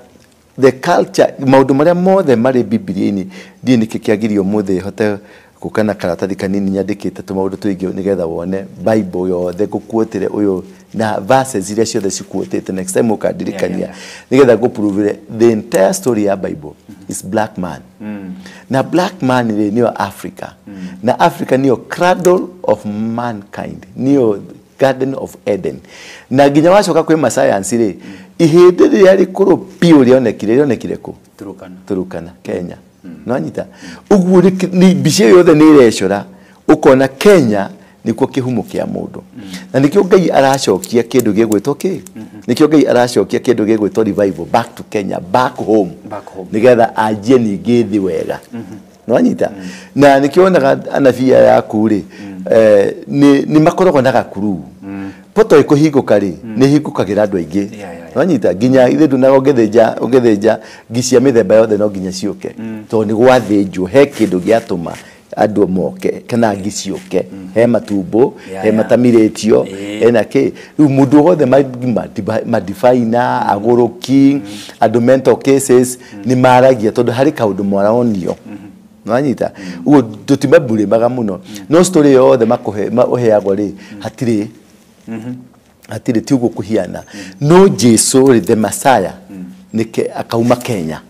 the culture maundu maria mothe mari Biblia-ini ndi nikikiagirio muthe hote kukana karatathi kanini nyandikite tumaundu twingi nigetha wone Bible yothe gukuotire uyu na verses iria ciothe cikuotite next time ukadirikania nigetha go prove the entire story ya Bible is black man na black man ni Africa na Africa ni cradle of mankind ni Garden of Eden na ginya wacoka kwi science ri ihindi ria rikuru pio rionekire ku Turukana Kenya no nyita uguo ni bicia yothe ni irecora ukona Kenya nikuo kihumo kia mundu na nikio Ngai aracokia kindu gigwitwo ki nikio Ngai aracokia kindu gigwitwo revival back to Kenya back home nigetha ajie ningi thi wega no nyita na nikio onaga anabia yaku ri ni makoragwo na gakuru poto ikuhinguka ri ni hingukagira andu aingi wanyita ginya ithe ndu na ongetheja ngisia mithemba yothe no ginya ciuke to ni gwathinjwo he kindu giatuma andu moke kana ngiciuke he matumbo he matamiretio ena ke riu mundu wothe ma define aguruki andu mental cases ni maragia tondu hari kaundu mwaronio wanyita ugo tutimebure maga muno no story yothe makuhe oheagwo ri hatire tiugo kuhiana no Jesu the Messiah nike akauma Kenya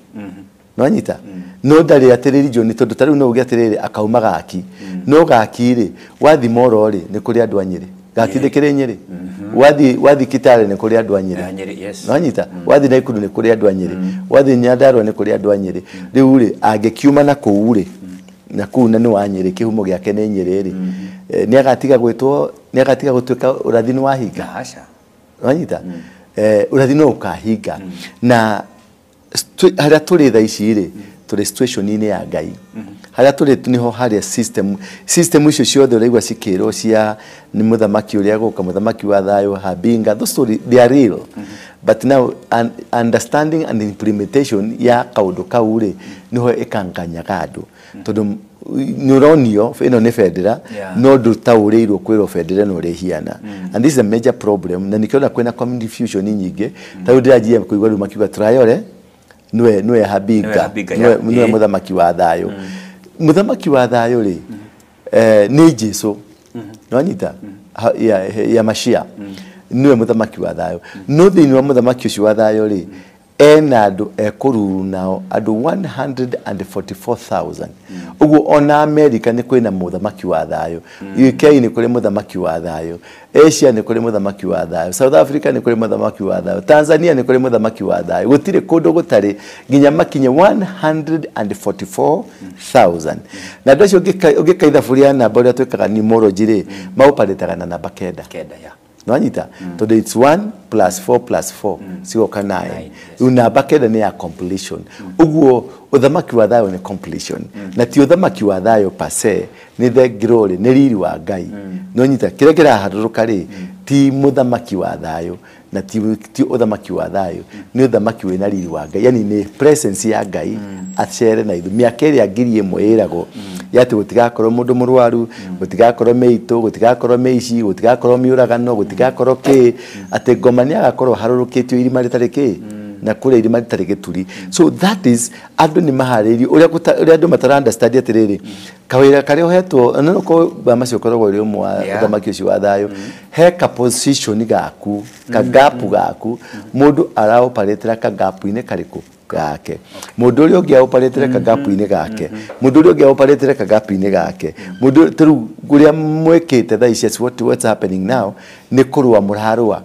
wanyita no ndari atiriri joni tondu tariu no ugiatiriri akauma gaki no gaki ri wathi moro ri ni kuri andu anyiri gaki thikire nyiri wathi Kitale ni kuri andu anyiri wanyita wathi Naikuru ni kuri andu anyiri wathi Nyandarua ni kuri andu anyiri riu ri angikiuma na kuu ri na kuu na ni wanyiri kihumo giake ni nyiri ri ni agatiga gutuika urathini wa hinga wanyita urathini ukahinga na haria turi tha ici ri turi situation ini ya Ngai haria turi niho haria system icio ciothe uraigua cikirwo cia ni muthamaki uria guka muthamaki wa thayo habinga those story they are real but now understanding and implementation ya kaundu kau ri niho ikanganya gandu tondu neuronio ino ni federa no ndutauriirwo kwirwo federa no rehiana and this is a major problem na nikiona kwena community fusion nyingi tayo ndiragia kuigwa ru makiuga trial nwe habinga nwe muthamaki wa thayo muthamaki wa thayo ri ni Jesu wanyita ya Mashia nwe muthamaki wa thayo no thini wa muthamaki ucio wa thayo ri enado ekururu nao adu 144,000 ugu ona America ni kwina muthamaki wa thayo UK ni kuri muthamaki wa thayo Asia ni kuri muthamaki wa thayo South Africa ni kuri muthamaki wa thayo Tanzania ni kuri muthamaki wa thayo gutire kundu gutari ginya makinye 144,000 na ndocio ugikaitha furia namba uria twikaga numerology ri mauparitaga na namba kenda wanyita tondu it's 1 plus 4 plus 4 sigoka 9 unamba kenda ni ya completion uguo uthamaki wa thayo ni completion na ti uthamaki wa thayo pase ni the glory ni riri wa Ngai no nyita kire kiraharuruka ri ti muthamaki wa thayo na ti uthamaki wa thayo ni uthamaki wina riri wa Ngai yani ni presence ya Ngai achere na ithu miaka iri angiri imwe irago yati gutigakorwo mundu murwaru gutigakorwo meito gutigakorwo meici gutigakorwo miuragano gutigakorwo ki ate ngomani agakorwo harurukitio irima ritari ki na kure irima ritari gituri so that is andu ni mahariri uria andu matara understand atiriri kawira kari ohetwo no ko bamacio korogwo ri umwe uthamaki ucio wa thayo he ka position gaku ka gap gaku mundu ara operate ka gap ine kariku gake mundu uri ungi operate ka gap ine gake mundu uri ungi operate ka gap ine gake mundu tru guria mwekete tha ici what's happening now ni kurwa murarwa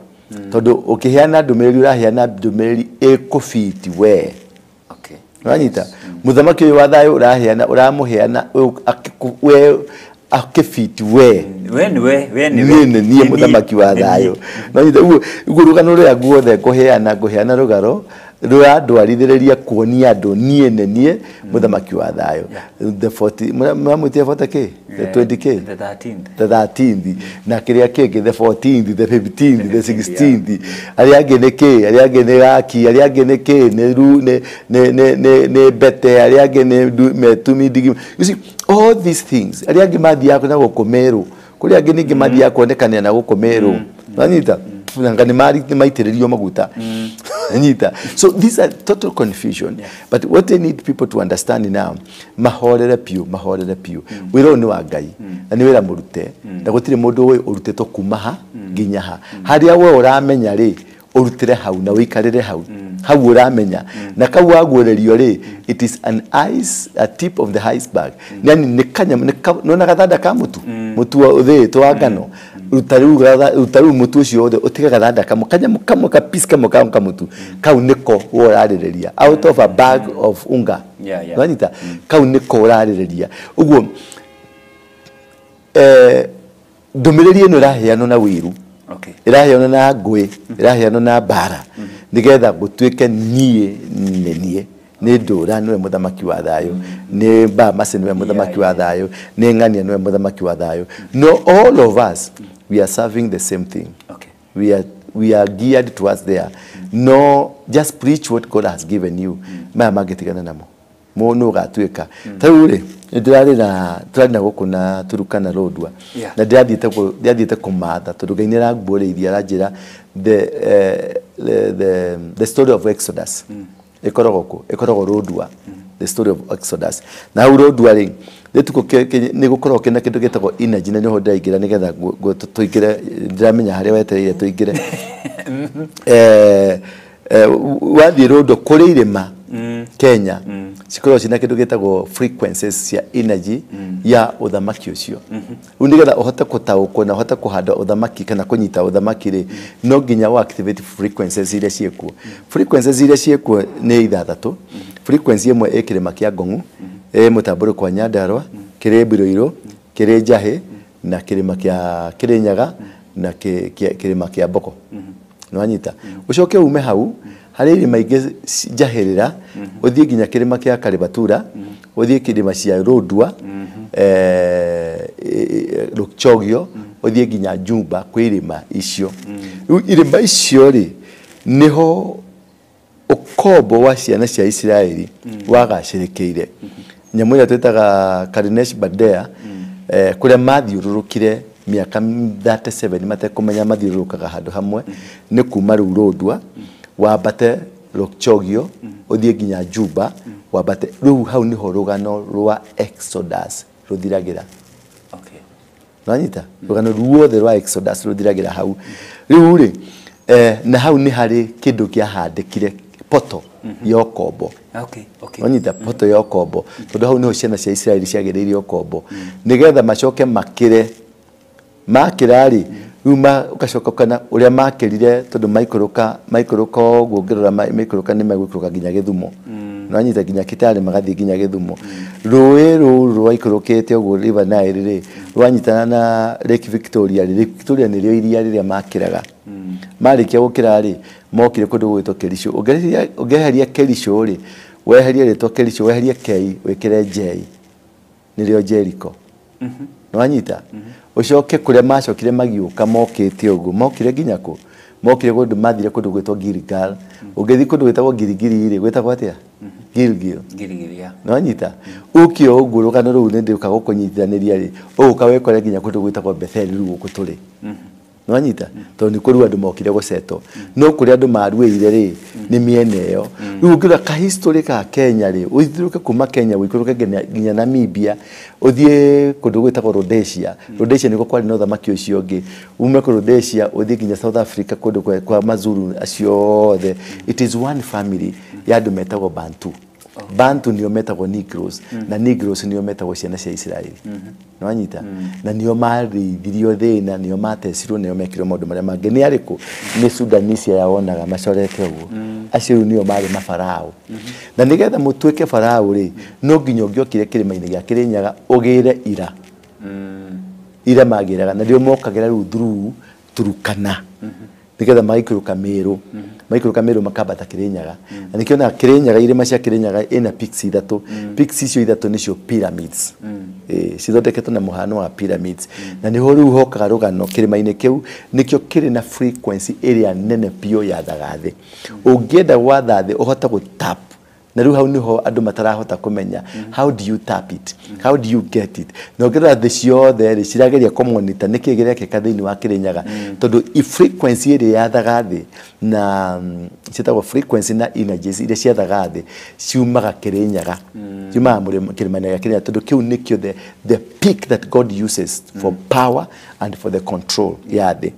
tondu ukiheana ndumeri uraheana ndumeri ekufiti we wanyita muthamaki wa thayo uraheana uramuheana we akifiti we ni muthamaki wa thayo wanyita urugano ria guothe kuheana rugaro ndwarithiriria kuonia andu nie muthamaki wa thayo the 40 mwamutia 40k the 20k the 13th na kiria kingi the 14th the 15th the 16th ari angeneke ari angeneki ari angeneke ne bete ari angene metumi digi you see all these things ari angimathi yako na gukomeru kuri angeniki mathi yako onekana na gukomeru wanyita ngani mari maitiririo maguta nyita so these are total confusion but what they need people to understand now mahorere piu wiro ni wa Ngai na ni wira murute na gutire mundu we urutetwo kumaha nginyaha haria we uramenya ri urutire hau na wikarire hau uramenya na kau wagurerio ri it is a tip of the iceberg yani nikanya nona gathanda ka mutu uthito wa ngano utaru mutu ucio othe utiga gathanda kamwe ka piece kamwe ka mutu kau niko urarireria out of a bag of unga wanyita kau niko urarireria uguo ndumiriri ino raheano na wiru iraheano na ngui iraheano na bara nigetha gutwike nie ni ndura niwe muthamaki wa thayo ni Bamase niwe muthamaki wa thayo ni Ng'ania niwe muthamaki wa thayo no all of us we are serving the same thing we are geared towards there. No, just preach what God has given you. Maya magitigana namo. Mo no gatuika. Taure ndirari na gukuna Turukana Roadwa. Na ndiathiite kumatha tondu Ngai nĩarangũrĩirie aranjĩra the story of Exodus. Ikoragwo Roadwa. The story of Exodus. Na Roadwa ri nĩ gũkorwo kena kĩndũ gĩtagwo energy na nĩho ndĩraingĩra nĩgetha tũingĩre ndiramenya harĩa wetereire tũingĩre wathiĩ Roadwa kũrĩ irĩma Kenya cikoragwo cina kĩndũ gĩtagwo frequencies cia energy ya ũthamaki ũcio rĩu nĩgetha ũhote gũtaũkwo na ũhote kũhanda ũthamaki kana kũnyita ũthamaki rĩ no nginya wa activate frequencies iria ciĩkuo frequencies iria ciĩkuo nĩ ithathatũ frequency ĩmwe ĩ kĩrĩma kĩa Ngong'u mũtambũrũ kwa Nyandarua kĩrĩ Mbiroirũ kĩrĩ Njahĩ na kĩrĩma kĩa Kĩrĩnyaga na kĩrĩma kĩa Mboko nĩwanyita ũcoke ume hau harĩ irĩma ingĩ njahĩrĩra ũthiĩ nginya kĩrĩma kĩa Karibatura ũthiĩ kĩrĩma cia Roadwa Lukchogio ũthiĩ nginya Jumba kwĩ irĩma icio rĩu irĩma icio rĩ niho ũkombo wa ciana cia Israeli wagacĩrĩkĩire nyamũ ĩrĩa twĩtaga Kadesh Barnea kũrĩa mathiũrũrũkire miaka 37 matekũmenya mathiũrũrũkaga handũ hamwe nĩ kuma rĩu Roadwa wambate Lukchogio ũthiĩ nginya Jumba wambate rĩu hau niho rũgano rwa Exodus rũthiragĩra nanyita rũgano ruothe rwa Exodus rũthiragĩra hau rĩu rĩ na hau nĩ harĩ kĩndũ kĩahandĩkire poto ya ũkombo nanyita poto ya ũkombo tondũ hau niho ciana cia Israeli ciagĩrĩire ũkombo nĩgetha macoke makĩrarĩ rĩu ũgacoka kana ũrĩa makĩrire tondũ maikũrũka ũguo ngĩrora maikũrũka nĩ megũikũrũka nginya Gĩthumo nanyita nginya Kitale magathiĩ nginya Gĩthumo rũĩ rũu rwaikũrũkĩte ũguo River Nile rĩ rwanyitana na Lake Victoria nĩrĩo iria rĩrĩa makĩraga marĩkia gũkĩra rĩ mokire kũndũ gwĩtwo Kericho ũngĩeheria Kericho rĩ weherie rĩtwa Kericho weherie K wĩkĩre J nĩrĩo Jericho nĩwanyita ũcoke kũrĩa macokire magiũka mokĩte ũguo mokire nginya kũ mokire kũndũ mathire kũndũ gwĩtwo Gilgal ũngĩthiĩ kũndũ gwĩtagwo Gilgili rĩ gwĩtagwo atĩa Gilgil nĩwanyita ũkio ũguo rũgano rũu nĩndĩũka gũkũnyitithanĩria rĩ ũgũka wekore nginya kũndũ gwĩtagwo Bethel rĩu gũkũ tũrĩ nĩwanyita tondũ nĩ kũrĩ andũ mokire gũceto no kũrĩ andũ maruĩire rĩ nĩ mĩena ĩyo rĩu ũngĩrora ka history ka Kenya rĩ ũthiũrũke kuma Kenya ũikũrũke nginya Namibia ũthiĩ kũndũ gwĩtagwo Rhodesia nĩguo kwarĩ na ũthamaki ũcio ũngĩ ume kũ Rhodesia ũthiĩ nginya South Africa kũndũ kwa Mazulu acio othe it is one family ya andũ metagwo Bantu nĩo metagwo Negroes na Negroes nĩo metagwo ciana cia Israeli nĩwanyita na nĩo marĩithirio thĩna nĩo matecirwo nĩo mekirwo maũndũ marĩa mangĩ nĩ arĩkũ nĩ Sudanisia yawonaga macorete ũguo acio nĩo marĩ mafarao na nĩgetha mũtuĩke farao rĩ no nginya ũngĩokire kĩrĩma-inĩ gĩa Kĩrĩnyaga ũgĩre ira magĩraga na nĩo mokagĩra rĩu through Turukana nĩgetha magaikũrũka Meru makambata Kĩrĩnyaga na nĩkĩo na Kĩrĩnyaga irĩma cia Kĩrĩnyaga ĩna peaks ithatũ peaks icio ithatũ nĩcio pyramids cithondeketwo na mũhano wa pyramids na nĩho rĩu hokaga rũgano kĩrĩma-inĩ kĩu nĩkĩo kĩrĩ na frequency ĩrĩa nene biũ yathaga thĩ ũngĩenda gwatha thĩ ũhote gũtap na rĩu hau niho andũ matarahota kũmenya how do you tap it how do you get it na ũngĩrora thĩ ciothe rĩ cirageria kũmonitor nĩkĩĩ gĩrekĩka thĩinĩ wa Kĩrĩnyaga tondũ frequency ĩrĩa yathaga thĩ na ciĩtagwo frequency na energies iria ciathaga thĩ ciumaga Kĩrĩnyaga ciumaga kĩrĩma-inĩ gĩa Kĩrĩnyaga tondũ kĩu nĩkĩo the peak that God uses for power and for the control ya thĩ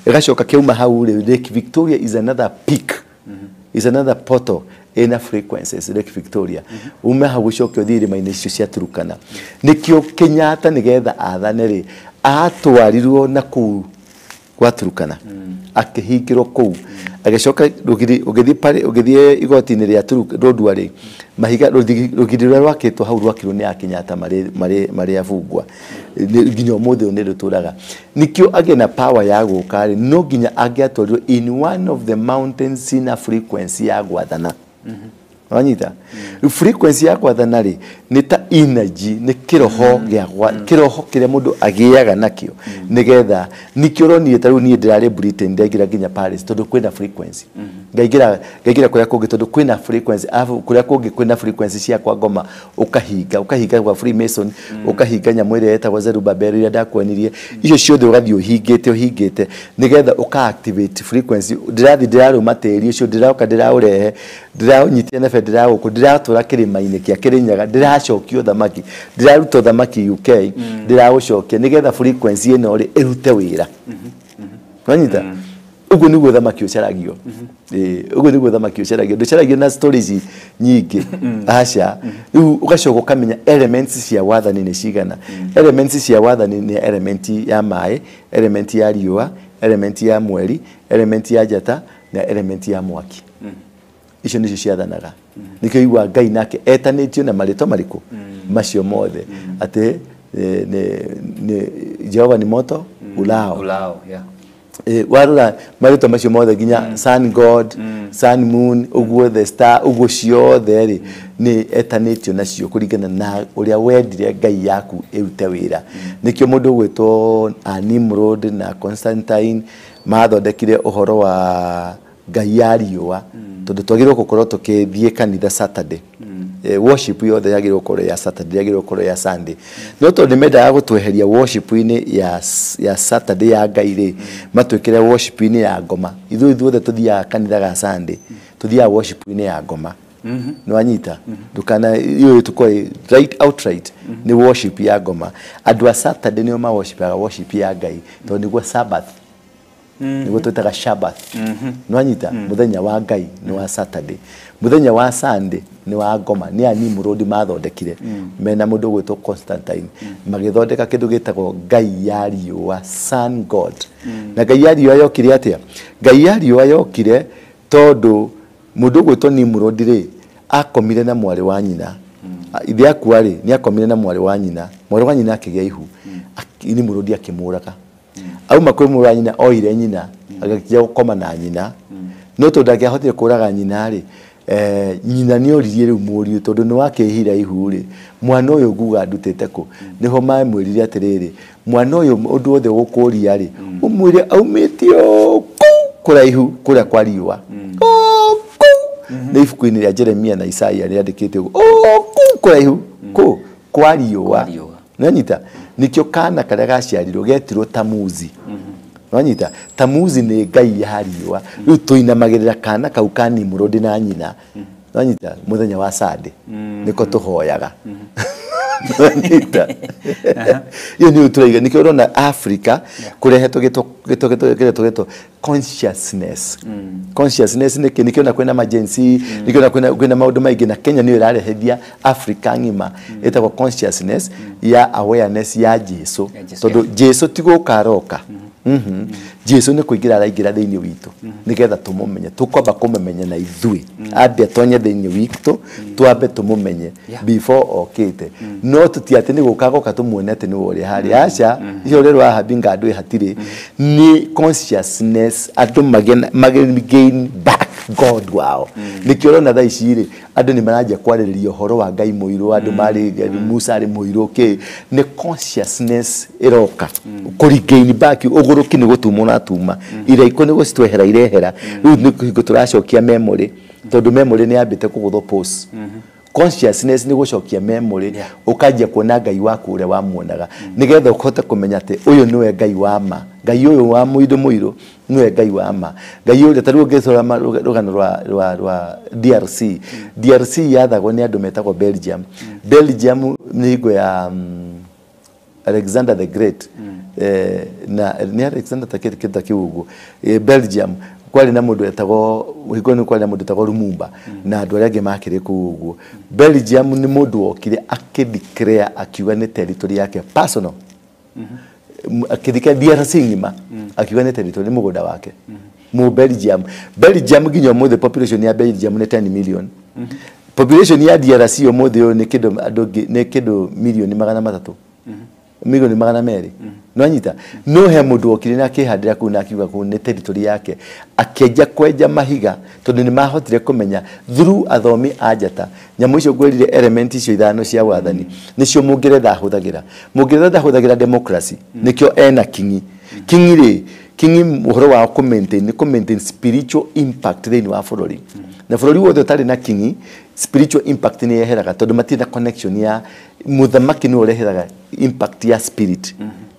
ĩgacoka kĩuma hau rĩ Lake Victoria is another peak is another portal ina frequencies Lake Victoria ume hau ucoke ũthiĩ irĩma-inĩ icio cia Turukana nĩkĩo Kenyatta nĩgetha athane rĩ atwarirwo na kũu kwa Turukana akĩhingĩrwo kũu agĩcoka ũgĩthiĩ igoti-inĩ rĩa Roadwa rĩ mahiga rũgiri rũrĩa rwakĩtwo hau rwakirwo nĩ Kenyatta marĩ abungwa nginya ũmũthĩ nĩ rũtũraga nĩkĩo agĩ na power ya gũka rĩ no nginya angĩatwarirwo in one of the mountains in a frequency ya gwathana wanyita frequency ya gwathana rĩ nĩ ta energy nĩ kĩroho gĩa kĩroho kĩrĩa mũndũ agĩaga nakĩo nĩgetha nĩkĩo ũronire ta rĩu niĩ ndĩrarĩ Britain ndaingĩra nginya Paris tondũ kwĩna frequency ngaingĩra kũrĩa kũngĩ tondũ kwĩna frequency kũrĩa kũngĩ kwĩna frequency cia kwa ngoma ũkahinga kwa Freemason ũkahinga nyamũ ĩrĩa yetagwo Zerubbabel ĩrĩa ndakwenirie icio ciothe ũgathiĩ ũhingĩte nĩgetha ũka-activate frequency ndĩrarũma tĩri ũcio ndĩraũrehe ndĩraũnyitia nebe ndĩratũra kĩrĩma-inĩ kĩa Kĩrĩnyaga ndĩracokio thamaki ndĩraruta thamaki UK ndĩraũcokia nĩgetha frequency ĩno rĩ ĩrute wĩra wanyita uguo nĩguo thamaki ũcaragio uguo nĩguo thamaki ũcaragio ndũcaragio na stories nyingĩ aca rĩu ũgacoka ũkamenya elements cia wathani nĩ cigana elements cia wathani nĩ element ya maĩ element ya riũa element ya mweri element ya njata na element ya mwaki icio nĩcio ciathanaga nĩkĩo igua Ngai nake etanĩtio na marĩtwa marĩkũ macio mothe atĩ nĩ Jehova ni moto ulao yeah warora marĩtwa macio mothe nginya sun god sun moon uguo the star uguo ciothe rĩ nĩ etanĩtio nacio kũringana na ũrĩa wendire Ngai yaku ĩrute wĩra nĩkĩo mũndũ gwĩtwo Nimrod na Constantine mathondekire ũhoro wa Ngai ya riũa tondũ twagĩrĩirwo gũkorwo tũkĩthiĩ kanitha Saturday worship yothe yagĩrĩirwo gũkorwo ya Saturday yagĩrĩirwo gũkorwo ya Sunday no tondũ nĩmendaga gũtweheria worship-inĩ ya Saturday ya Ngai rĩ matwĩkĩre worship-inĩ ya ngoma ithuothe tũthiaga kanitha ga Sunday tũthiaga worship-inĩ ya ngoma no anyita ndukana iyo tukoi outright ni worship ya ngoma andũ a Saturday nĩo ma worship ya Ngai tondũ nĩguo Sabbath nĩguo twĩtaga Shabbath no anyita muthenya wa Ngai ni wa Saturday muthenya wa Sunday ni wa ngoma ni Nimrod mathondekire mena mũndũ gwĩtwo Constantine magĩthondeka kĩndũ gĩtagwo Ngai ya riũa sun god na Ngai ya riũa yokire atĩa Ngai ya riũa yokire tondũ mũndũ gwĩtwo Nimrod rĩ akomire na mwarĩ wa nyina ithe akua rĩ ni akomire na mwarĩ wa nyina akĩgĩa ihu Nimrod akĩmũraga auma kwĩ mũrũ wa nyina oire nyina agakĩja gũkoma na nyina no tondũ ndangĩahotire kũraga nyina rĩ nyina nĩ oririe rĩu mũriũ tondũ nĩ wakĩhira ihu rĩ mwana ũyũ nguga ndutĩte kũ niho mamwĩrire atĩrĩrĩ mwana ũyũ ũndũ wothe gũkũria rĩ ũmwĩre aumĩtio kũraihu kũrĩa kwa riũa nĩ ibuku-inĩ rĩa Jeremia na Isaia rĩandĩkĩte ũguo kũraihu kwa riũa nanyita nikio kana karĩa gaciarirwo getirwo Tamuzi nanyita Tamuzi nĩ Ngai ya riũa rĩu tũinamagĩrĩra kana kau ka Nimrod na nyina nanyita muthenya wa Sunday niko tũhoyaga nanyita iyo nĩ ũtũraiga nikio ũrona Africa kũrehetwo gĩtũ consciousness nikio na kwĩna emergency nikio na kwĩna maũndũ maingĩ na Kenya nĩ ĩrarehethia Africa ngima ĩtagwo consciousness ya awareness ya Jesu tondũ Jesu ti gũkaroka Jesu nĩ kũingĩra araingĩra thĩinĩ witũ nĩgetha tũmũmenye tũkwamba kũmũmenya na ithuĩ ambe atonye thĩinĩ witũ twambe tũmũmenye before okĩte no tũtiatĩ nĩ gũkagoka tũmuonete nĩ ũrĩa harĩ aca icio rĩrwo ahabinga andũ hatirĩ ni consciousness andũ magain back God wao nikio rona thaa ici rĩ andũ nĩ maranjia kwarĩrĩria ũhoro wa Ngai mũirũ andũ marĩ Musa arĩ mũirũ nĩ consciousness ĩroka kũrigain back ũgũrũki nĩ gũtumwo na tuma iraiko nĩ gũcitwehera irehera rĩu nĩ tũracokia memory tondũ memory nĩ yambĩte kũgũthwo pause consciousness ni gucokia memory ukajia kuona Ngai waku ure wamuonaga nigetha ukote kumenya ate uyu niwe Ngai wa ma Ngai uyu wa muido niwe Ngai wa ma Ngai uyu taruo gesora rugano rwa DRC yathagwo ni andu metagwo Belgium ni higo ya Alexander the Great na ni Alexander the Kiugo Belgium kwali na mundu etagwo higoni kwali na mundu etagwo Lumumba na andu arĩa angĩ makĩrĩ kũu ũguo Belgium ni mundu okire akideclare akiuga ni territory yake personal akideclare DRC ngima akiuga ni territory ni mũgũnda wake mu Belgium nginya ũmũthĩ population ya Belgium ni 10 million population ya DRC ũmũthĩ ni kĩndũ andũ ni kĩndũ milioni 300 milioni 200 no anyita no he mundu okire na akihandira ku na akiuga ku ne territory yake akenja kwenja mahiga tondu ni mahotire kumenya through athomi ajata nyamu icio gwirire element icio ithano cia wathani nicio mungeretha huthagira democracy nikio ena kingi uhoro wa ku maintain spiritual impact thini wa bururi na bururi wothe utari na kingi spiritual impact ni yeheraga tondu matina connection ya muthamaki ni ureheraga impact ya spirit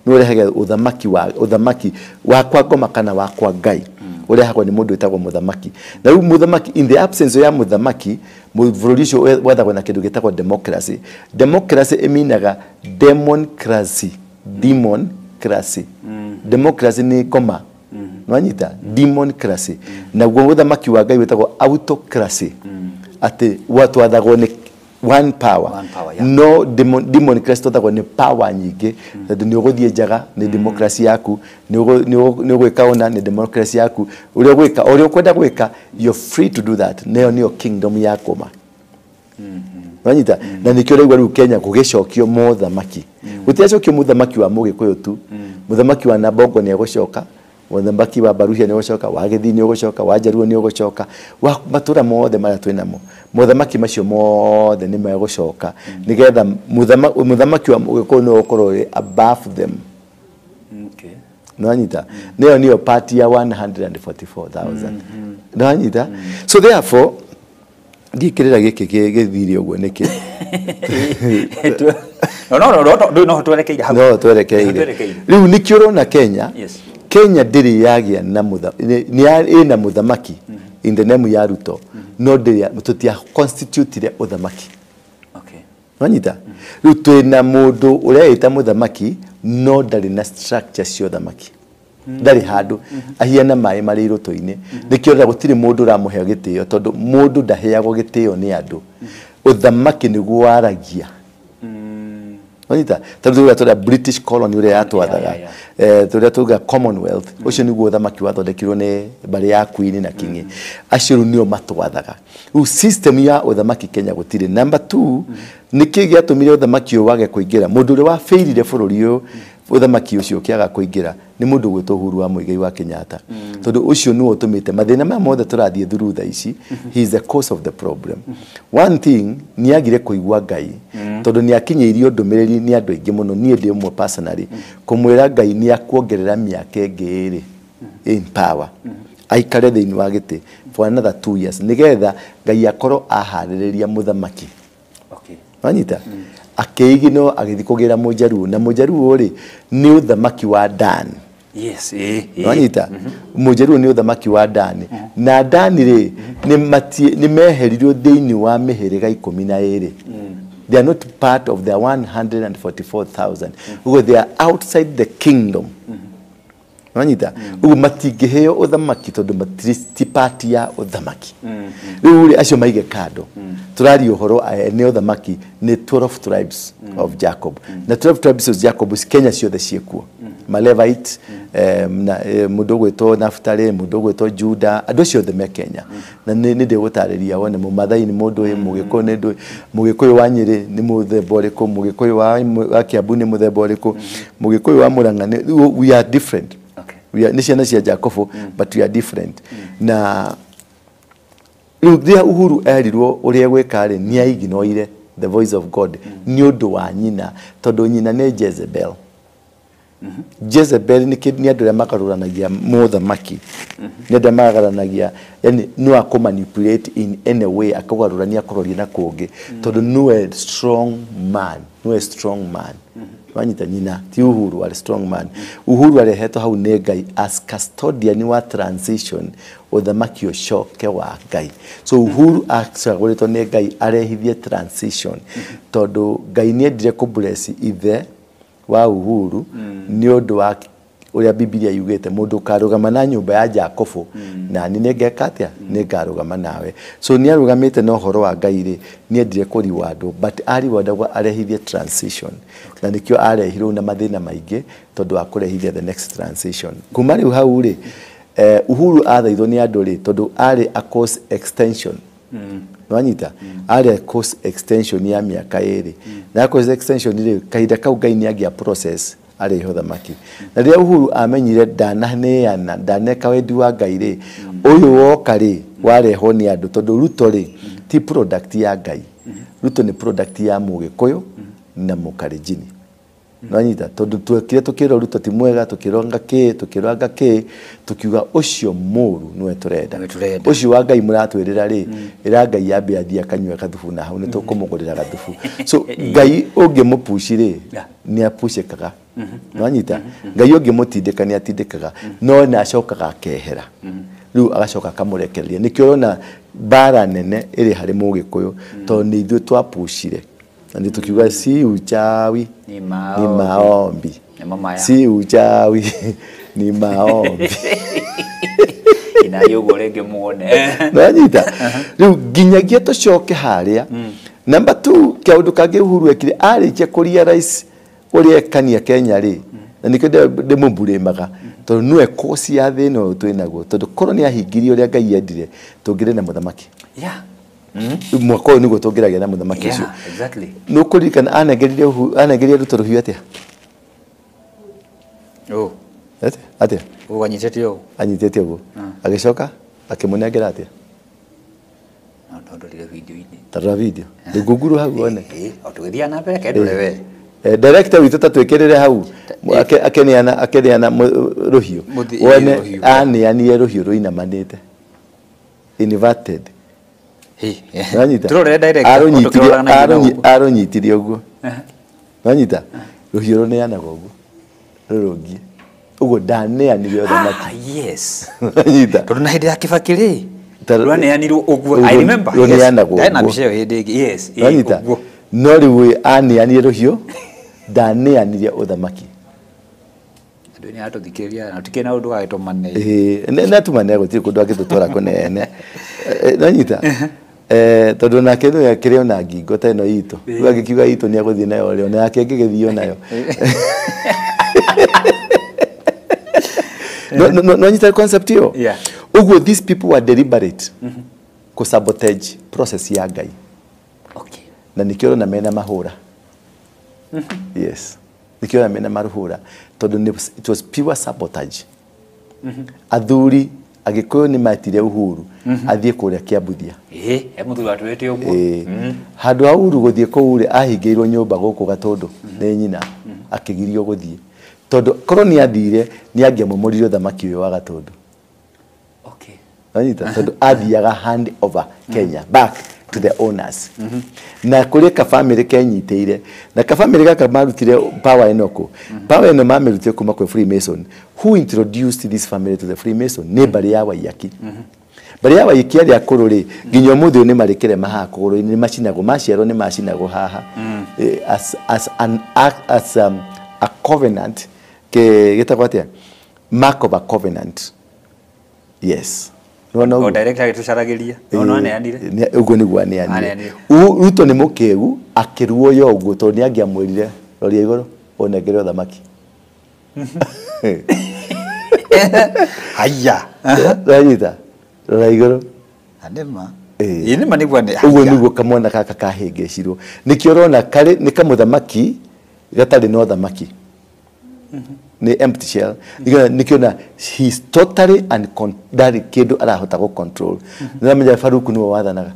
ni ureheraga uthamaki wa kwa ngoma kana wa kwa Ngai urehagwo ni mundu etagwo muthamaki na riu muthamaki in the absence ya muthamaki bururi ucio wethagwo na kindu gitagwo democracy eminaga democracy democracy ni ngoma no anyita democracy na gwo muthamaki wa Ngai wetagwo autocracy ati watu wathagwo ni one power yeah. No democracy totagwo ni power nyingi tondu ni uguthie njaga ni democracy yaku ni ugwika ona ni democracy yaku uri ugwika uri ukwenda gwika you're free to do that neo niyo kingdom yako ma wanyita na nikyo rĩu rĩu Kenya gugicokio muthamaki gutiacokio muthamaki wa Mugikuyu tu muthamaki wa Nabongo ni egũcoka muthamaki wa Baruhia ni egũcoka wa Githii ni egũcoka wa Jaruo ni egũcoka wa matura mothe mara twinamo muthamaki macio mothe ni megũcoka nigetha muthamaki wa Mugikuyu no ukorwo above them okay no anyita niyo party ya 144,000 no anyita so therefore ndikirira giki githiri uguo niki no twerekeire hagu no twerekeire riu nikio na Kenya Kenya ndiri yagia na ina muthamaki in the name ya Ruto no ndiri tutia constitute uthamaki okay wanyita riu twina mundu ureita muthamaki no ndari na structure cio uthamaki ndari handu ahiana mai mari ruto-ini nikio ra gutiri mundu ramuhe gitio tondu mundu ndaheagwo gitio ni andu uthamaki niguo waragia wanyita tondu turia British colony uria yatwathaga turia tuga Commonwealth ucio niguo uthamaki wathondekirwo ni bari ya Queen na King acio nio matwathaga u system ya uthamaki Kenya gutiri number 2 niki giatumire uthamaki wage kuingira mundu uri wa failire bururi uyu uthamaki ucio kiaga kuingira ni mundu gwitwo Uhuru wa Muigai wa Kenyatta tondu ucio ni utumite mathina ma mothe turathie through tha ici he is the cause of the problem one thing ni agire kuigwa Ngai tondu ni akinyeirio ndumiriri ni andu aingi muno nie ndi mwe personally kumwira Ngai ni akuongerera miaka ingiri in power aikare thiini wa giti for another 2 years nigetha Ngai akorwo ahaririria muthamaki okay wanyita akeigino agithikugira mujaru na mujaru ri ni uthamaki wa Dan yes wanyita mujaru ni uthamaki wa Dan na Dan ri ni meheririo thiini wa mihiriga 12 they are not part of the 144,000 who they are outside the kingdom wanyita ugu matingiheo uthamaki tondu matristi party ya uthamaki riu ri acio maige kado turari uhoro ni uthamaki ni 12 tribes of Jacob na 12 tribes of Jacob Kenya ciothe ciekuo Malevite na mundu gwetwo Naftali mundu gwetwo Juda andu ciothe me Kenya na ni ndi gutariria wone mumathai ni mundu uyu Mugikuyu ni ndu Mugikuyu wa Nyeri ni muthemba uriku Mugikuyu wa Kiambu ni muthemba uriku Mugikuyu wa Murang'a we are different we are nation cia Jacob but we are different na ria Uhuru erirwo uria gwikari ni aiginoire the voice of God ni undu wa nyina tondu nyina ni Jezebel Jezebel ni andu makaruranagia muthamaki ni andu makaruranagia yani no akumanipulate in any way akagarurania kuroria na kungi tondu no strong man wanyita nyina ti Uhuru ari strong man Uhuru arehetwo hau ne Ngai as custodian wa transition uthamaki ucoke wa Ngai so Uhuru acagũrĩtwo ne Ngai arehithie transition tondu Ngai ni endire ku bless ithe wa Uhuru ni undu wa uria Biblia yugite mundu karugama na nyumba ya Jacob na ni ngeka atia ni ngarugama nawe so ni arugamite no horo wa Ngai ri ni endire ku riwado but ari wada arehithie transition na nikio arehirwo na mathina maingi tondu akurehithia the next transition kuma riu hau ri Uhuru athaithwo ni andu ri tondu ari a course extension nwanyita ari course extension ya miaka eri na course extension ile kaida kau gaini agia process ari ho thamaki na ria Uhuru amenyire ndananeana ndaneka wendi wa Ngai uyu woka wareho ni andu tondu Ruto ti product ya Ngai Ruto ni product ya Mugikuyu na Mukalenjini nwanyita tondu twekire tukiro Ruto ti mwega tukiranga tukiuga ucio muru nwe turenda ucio wa Ngai muratwirira ira Ngai yambe athia kanywe kathubu na hau ni tukumugurira gathubu so Ngai ungimupushi ni apushikaga nwanyita Ngai ungimutindika ni atindikaga no na acokaga akehera riu agacoka kamurekereria nikio rona bara nene iri hari Mugikuyu tondu ni ithuĩ twapushire na tukiuga si uchawi ni maombi si uchawi ni maombi inayo gorenge muone nwanyita riu ginyagia tucoke haria number 2 kiaundu kangi Uhuru ekire arikia kurealize uria kania Kenya na nikende ndimuburimaga tondu nwe kosi ya thino twinaguo tondu koroni ahingirie uria Ngai endire tungire na muthamaki mwako uyu niguo tungiragia na muthamaki ucio exactly nukurikana anegeria Ruto ruhiu atia atia uganyitete yo anyitete uguo agicoka akimunengera atia ndondorire video-ini tarora video nguguru hau one otugithia na mbere kendure we director witu tatwikirire hau akeniana ruhiu one anianie ruhiu ruinamanite inverted nwanyita turore direct aronyitirie uguo nwanyita ruhiu runeanaga uguo rurungie uguo ndaneanire othamaki yes nwanyita tondu na hindi ya Kibaki runeanirwo uguo I remember runeanaga uguo yes nwanyita no riu anianie ruhiu ndaneanire othamaki ni atuthikiria na tukena undu wa itomane na tumane gutiri kundu agitutwara kunene nwanyita tondu na kindu ya kirio na ngingo ta ino itu agikiuga itu ni aguthie nayo rio na yake ngigithio nayo no nyita concept yo uguo these people were deliberate ku sabotage process ya Ngai na nikio na mena mahura yes nikio na mena maruhura tondu it was pure sabotage athuri Agikuyu ni matire Uhuru athie kuria Kiambuthia muthuri atwete uguo handu Uhuru guthie kuure ahingiirwo nyumba guku Gatundu ni nyina akigirio guthie tondu koroni athire ni angiamumuririo thamaki uyu wa Gatundu anyita tondu athiaga hand over Kenya back to the owners na kuri ka family kenyiteire na ka family gaka marutire power enoko power eno mamerutire kuma kwa Freemason who introduced this family to the Freemason ni bari ya Waiyaki bari ya Waiyaki ari akururi ginyo muthu ni marikire maha kuguru ni macinago maciaro ni macinago haha as a covenant ke gitagwatia mark of a covenant yes no director gitucaragiria no aneanire uguo niguo aneanire Ruto ni mukegu akiruo yo uguo tondu ni angiamwirire roria iguru onegere othamaki haya ranyita roria iguru anema ini manigwa ni uguo niguo kamwana kaka kahingicirwo nikio rona kare ni kamuthamaki gatari no thamaki ni empty shell nikio na he's totally undari kidu arahota go control na mja Faruku ni wathanaga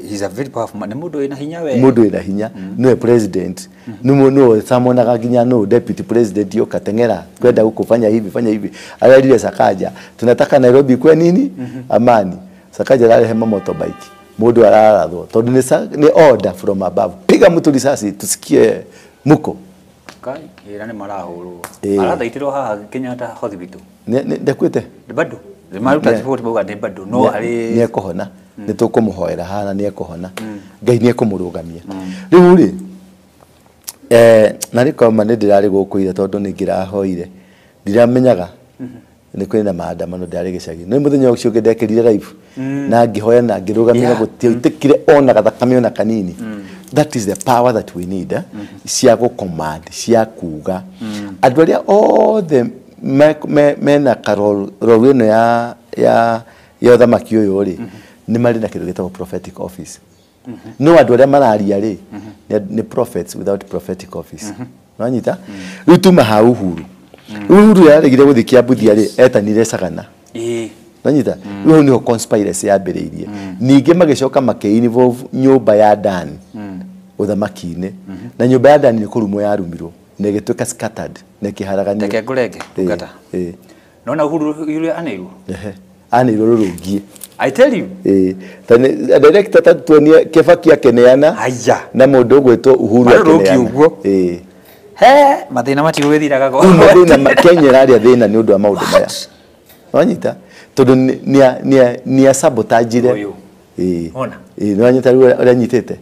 he's a very powerful man mudu ina hinya we mudu ina hinya no president no samonaga ginya no deputy president yo katengera kwenda kufanya hivi fanya hivi alile Sakaja tunataka Nairobi kwa nini amani Sakaja lale hema motorbike mudu ararathwo tondu ni order from above piga mtu risasi tusikie muko kai ira ni marahurwo arathaitiro haha Kenyatta hospital ndakwite bado maruta support boga de bado no ari ni ekohona ni tukumuhoera hana ni ekohona Ngai ni ekumurugamia riu ri na riko mane ndirari gukuire tondu ni ngirahoire ndiramenyaga ni kwina maandamano ndari gicagi no muthenya ucio ngindekirire live na ngihoya na ngirugamira gutitikire ona gathakame ona kanini that is the power that we need cia go command cia kuga andu aria all the mena karol rowino ya uthamaki uyu ri nĩ marĩ na kĩndũ gĩtagwo prophetic office no andũ arĩa mararia rĩ nĩ prophets without prophetic office no anyita rĩu tuma ha Uhuru yaregire gũthiĩ Kĩambuthia rĩ etanire Sagana nanyita rĩu nĩho conspiracy yambĩrĩirie ningĩ magĩcoka makĩ-involve nyũmba ya Dan ũthamaki-inĩ na nyũmba ya Dan nĩ kũrumwo yarumirwo na ĩgĩtuĩka scattered na ĩkĩharaganio Reke ngũrenge ngata nona Uhuru yule anĩirwo rũrũngie I tell you tani director tatuonie Kibaki akeneana haya na mũndũ ũgwĩtwo Uhuru akeneana he mathĩna matigũgĩthiraga go mathĩna Kenya rarĩa thĩna nĩ ũndũ wa maũndũ maya wanyita tondũ nĩ sabotage ona nĩ wanyita ũrĩa nyitĩte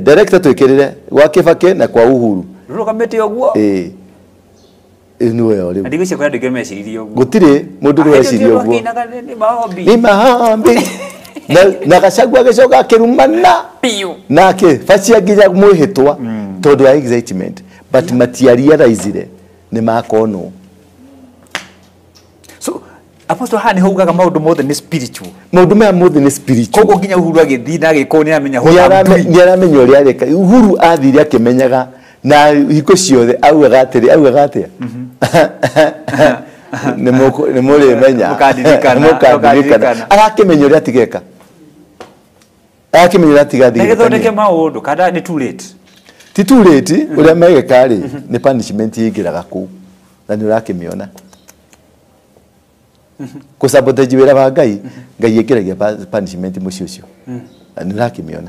director twĩkĩrĩre gwa Kibaki na kwa Uhuru rũgamĩte ũguo niwe ori ndigĩcia kwa ndĩgĩre meciria ũguo gũtirĩ mũndũ ũreciria ũguo ni maombi na Gachagua agĩcoka akĩrumana nake facia nginya mwĩhĩtwa tondũ wa excitement but materializire nĩ makonwo so Apostle hani haugaga maũndũ mothe nĩ spiritual maũndũ maya mothe nĩ spiritual koguo nginya Uhuru agĩthiĩ na agĩkorwo nĩ amenya nĩ aramenya ũrĩa areka Uhuru athire akĩmenyaga na hiko ciothe augaga atĩa nĩ mũrĩ menya mũkandirikana agakĩmenya ũrĩa atigeka agakĩmenya ũrĩa atigathire nĩgĩthondeke maũndũ kada nĩ too late ti too late ũrĩa megeka rĩ nĩ punishment ingĩraga kũu na nĩ ũrakĩmĩona kũsabotage wĩra wa Ngai ĩngĩragia punishment mũciĩ ũcio na nĩ ũrakĩmĩona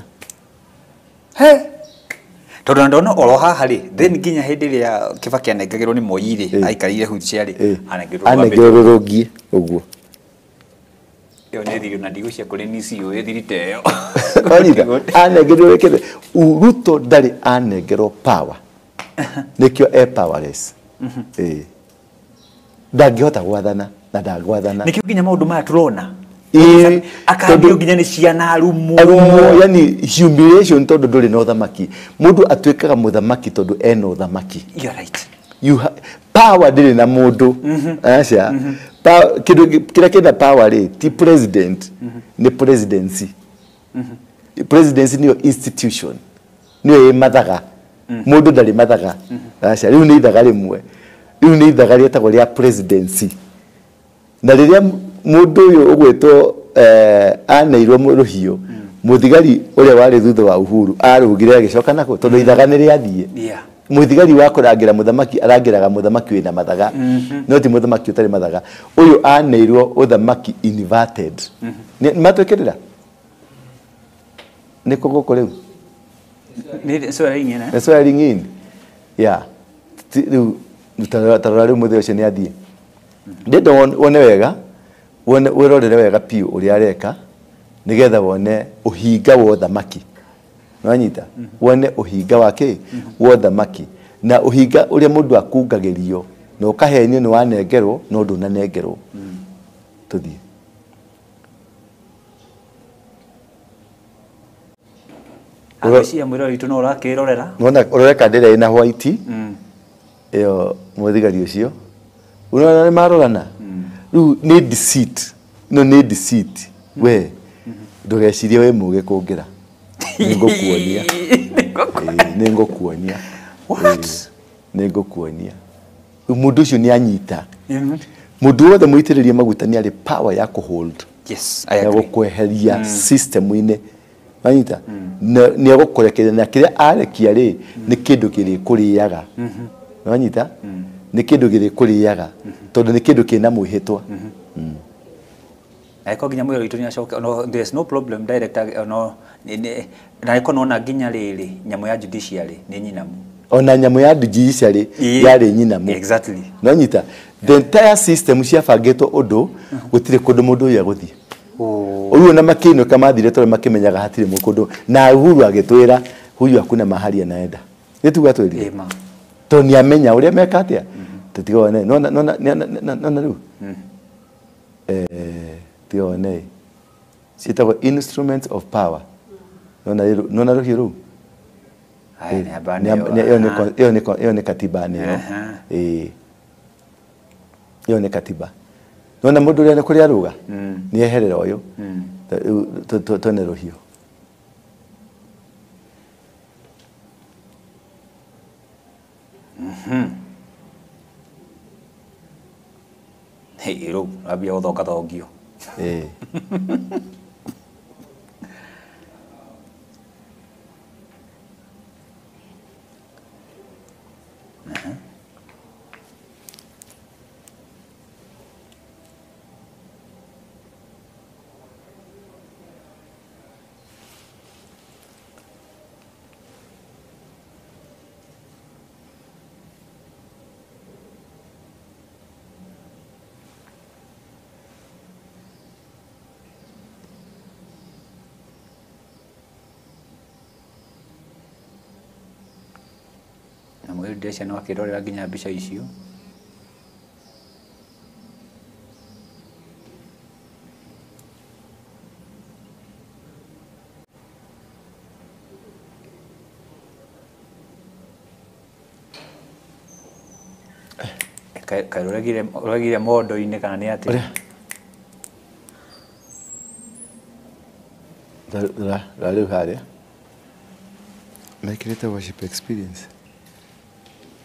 tondũ ndona oro haha rĩ then nginya hĩndĩ ĩrĩa Kibaki anengagĩrwo nĩ Moi rĩ aikarire wheelchair rĩ anengagĩrwo rũrũngie ũguo yo nĩ thirio na ndigũcia kũrĩ nisi yo ethirite yo anengagĩrwo wĩkĩte Ruto ndarĩ anengerwo power nĩkĩo powerless ndangĩhota gwathana na ndagwathana nĩkĩo nginya maũndũ maya tũrona akambio nginya nĩ ciana arumwo yani humiliation tondũ ndũrĩ na ũthamaki mũndũ atuĩkaga mũthamaki tondũ ena ũthamaki you're right power ndĩrĩ na mũndũ aca kĩrĩa kĩna power rĩ ti president nĩ presidency presidency nĩyo institution nĩyo ĩmathaga mũndũ ndarĩ mathaga aca rĩu nĩ ithaga rĩmwe rĩu nĩ ithaga rĩetagwo rĩa presidency na rĩrĩa mũndũ ũyũ ũgwĩtwo aneirwo rũhiũ mũthigari ũrĩa warĩ thutha wa Uhuru arũgire agĩcoka nako tondũ ithaga nĩ rĩathiĩ mũthigari wa kũrangĩra mũthamaki arangĩraga mũthamaki wĩna mathaga no ti mũthamaki ũtarĩ mathaga ũyũ aneirwo ũthamaki inverted nĩ matwĩkĩrĩra nĩ kũgũkũ rĩu nĩ swearing in rĩu tarora rĩu mũthee ũcio nĩ athiĩ ndĩndo wone wega wĩrorere wega piũ ũrĩa areka nĩgetha wone ũhinga wa ũthamaki nĩwanyita wone ũhinga wake wa ũthamaki na ũhinga ũrĩa mũndũ akungagĩrio na ũkahenio nĩ wanengerwo no ndũnanengerwo tũthiĩ agĩcia mwĩrori witũ no ũrakĩrorera nona ũroreka ndĩrĩa ĩna white ĩyo mũthigari ũcio unaona nĩ marorana rĩu nĩ deceit no nĩ deceit we ndũgecirie we mũgĩ kũngĩra nĩngũkuonia nĩngũkuonia nĩngũkuonia mũndũ ũcio nĩ anyita mũndũ wothe mũitĩrĩrie maguta nĩ arĩ power ya kũhold ya gũkweheria system-inĩ anyita nĩ agũkũrekeria na kĩrĩa arekia rĩ nĩ kĩndũ kĩrĩkũrĩaga anyita nĩ kĩndũ gĩrĩkũrĩaga tondũ nĩ kĩndũ kĩna mwĩhĩtwa Eko nginya mwĩrori witũ nĩ acoka no there's no problem director no na iko nona nginya rĩrĩ nyamũ ya judiciary nĩ nyinamu ona nyamũ ya judiciary yarĩ nyinamu exactly no nyita the entire system ciabangĩtwo ũndũ gũtirĩ kũndũ mũndũ ũyũ agũthiĩ ũguo na makĩinũka mathire tondũ makĩmenyaga hatirĩ mũkũndũ na Uhuru agĩtwĩra huyu hakuna mahali anaenda nĩtuga twĩrire to nĩ amenya ũrĩa meka atĩa tũtigone nona rĩu tione ciĩtagwo instruments of power nona rũhiũ rũu ĩyo nĩ katiba nĩyo ĩyo nĩ katiba nona mũndũ ũrĩa nĩ kũrĩa rũga nĩ eherera ũyũ tone rohio Hey, ro abia uthoka thongio. Desha no akirorera nginya mbica icio uragire mondo-inĩ kana nĩ atĩ rĩu harĩa mekĩrĩte worship experience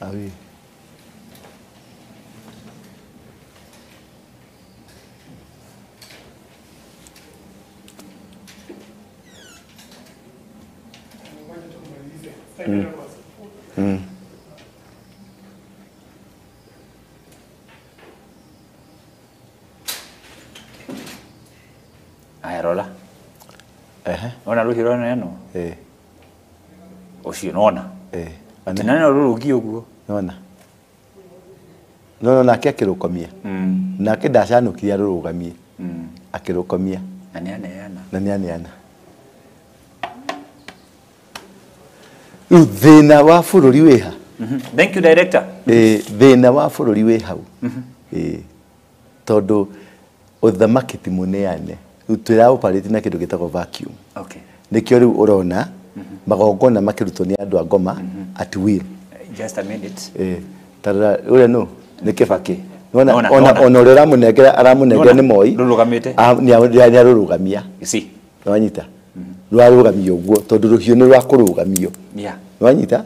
awi Rola ona ruhiro neno ucio nona nani rurugi uguo nona no nake akirukomia nake ndacanukia rurugamie akirukomia nani aneana thina wa bururi wiha thank you director thina wa bururi wi hau tondu uthamaki ti muneane twira operate na kindu gitagwo vacuum okay nikio riu urona magongona makirutwo ni andu a ngoma at will just a minute tara ule no ni Kibaki ona ule aramunengera ni Moi rurugamite ni arurugamia isi wanyita rwarugamio guo tondu ruhio ni rwa kurugamio wanyita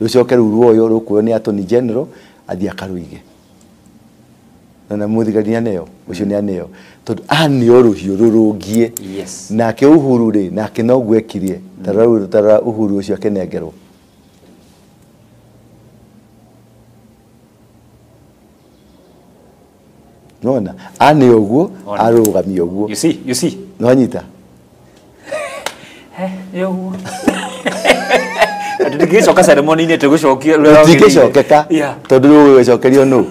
rucoke ruo yo rukuo ni Attorney General athia karuige na muthigania neo ucio ni aneo tondu ani oruhio rurungie nake Uhuru ri nake no gwekirie tara Uhuru ucio akenengerwo nona ani oguo arugamio oguo you see no anyita yoguo ndigicoka ceremony ni tugucokia ndigicokeka tondu ruwe cokerio no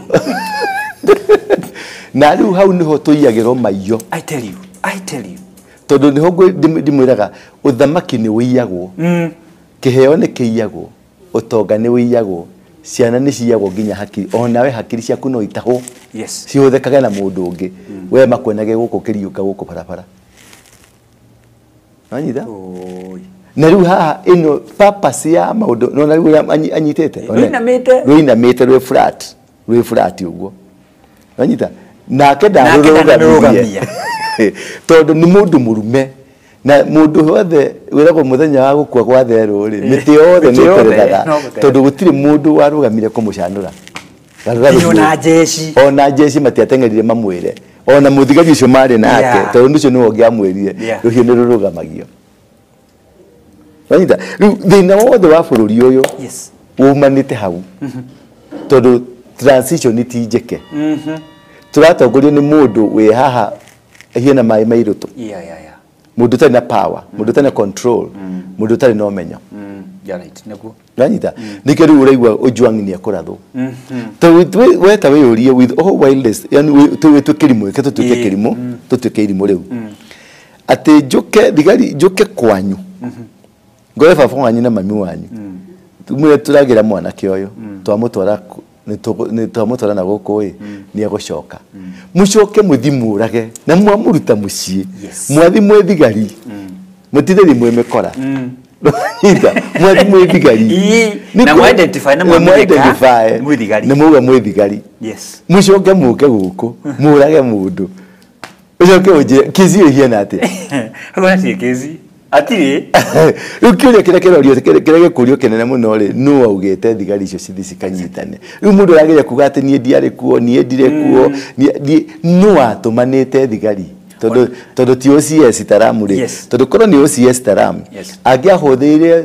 na riu hau niho tuiyagirwo maiyo I tell you tondu niho ndimwiraga uthamaki ni wiyagwo kiheo ni kiyagwo utonga ni wiyagwo ciana ni ciyagwo nginya hakiri onawe hakiri ciaku no itahwo cihuthekaga na mundu ungi we makwenage guku kiriuka guku barabara anyitha na riu haha ino purpose ya maundu no na riu anyitete ruinamite rwi flat uguo anyita nake ndarurugamia tondu ni mundu murume na mundu wothe wiragwo muthenya wa gukua gwa therũ ri miti yothe ni terethaga tondu gutiri mundu warugamire kumucanura ona jeshi matiatengerire mamwire ona muthigari ucio mari nake tondu ucio ni wongia mwirire ruhio ni rurugamagio wanyita thina wothe wa bururi uyu umanite hau tondu transition ti njeke turatongorio ni mundu we haha hiena mai mairuto mundu tari na power mundu tari na control mundu tari na umenyo right neguo nanyita nikio riu uraigua Ojwang ni akurathwo we ta wiyurie with all wildest yani tu kirimu ke tutuike kirimu tutuike irimu riu ati njuke kwanyu ngoe baba wanyu na mami wanyu tumwe turagira mwana kioyo twamutwara ni twamutwara na guku ni agucoka mucoke muthimurage na mwamuruta mucii mwathi mwethigari mutitheri mwemekora mwathi mwethigari na mwa-identify na mwithigari mucoke muke guku murage mundu ucoke uje kizi hiena ati hagona ti kizi atiri ukiuria kira kira kurio kenene muno ri no augete thigari icio cikanyitane riu mundu arageria kuga ati nie ndiare kuo nie ndire kuo no atumanite thigari todo ti OCS Taramu ri todo korwo ni OCS Taramu angiahuthiire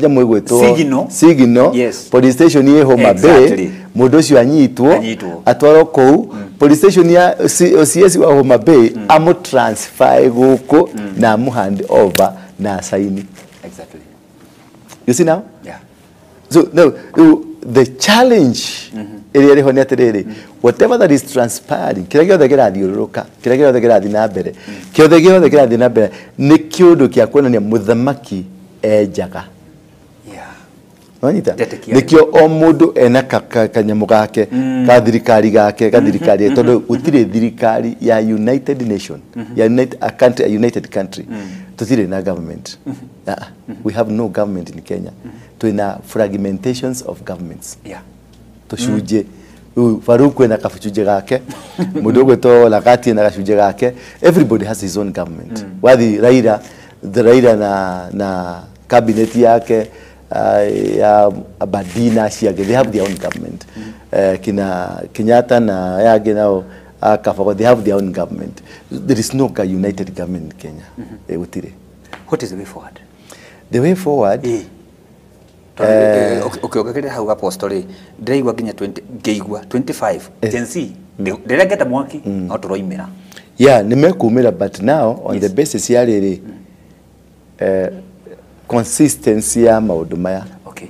jamu gwetwo Sigino police station ye Homa Bay mundu ucio anyitwo atwaro kou police station ya OCS wa Homa Bay amu transfer guku na amu hand over na saini. Exactly. You see now? Yeah. So no, the challenge area riho ni atiriri whatever that is transpiring kira giothe kirathiururuka kira giothe kirathi na mbere kiothe giothe kirathi na mbere ni kiundu kia kuonania muthamaki ejaga. Wanyita nikio o mundu ena kanyamu gake ka thirikari gake ka thirikari tondu utire thirikari ya United Nation ya United country tutire na government. We have no government in Kenya. Tuina fragmentations of governments. Tushuje Faruku na kafuchuje gake mundu gweto Lakati na kashuje gake. Everybody has his own government. Wadi Raila na cabinet yake ya Badina Siage, they have their own government. Kina Kenyatta na yage nao Kafago, they have their own government. There is no united government in Kenya. What is the way forward? The way forward? Okay, how up story. Dreigwa ginya 25 Gen Z. They get a mwaki not roimera. Yeah, nimekumira, but now on the basis ya riri consistency ya maundu maya. Okay.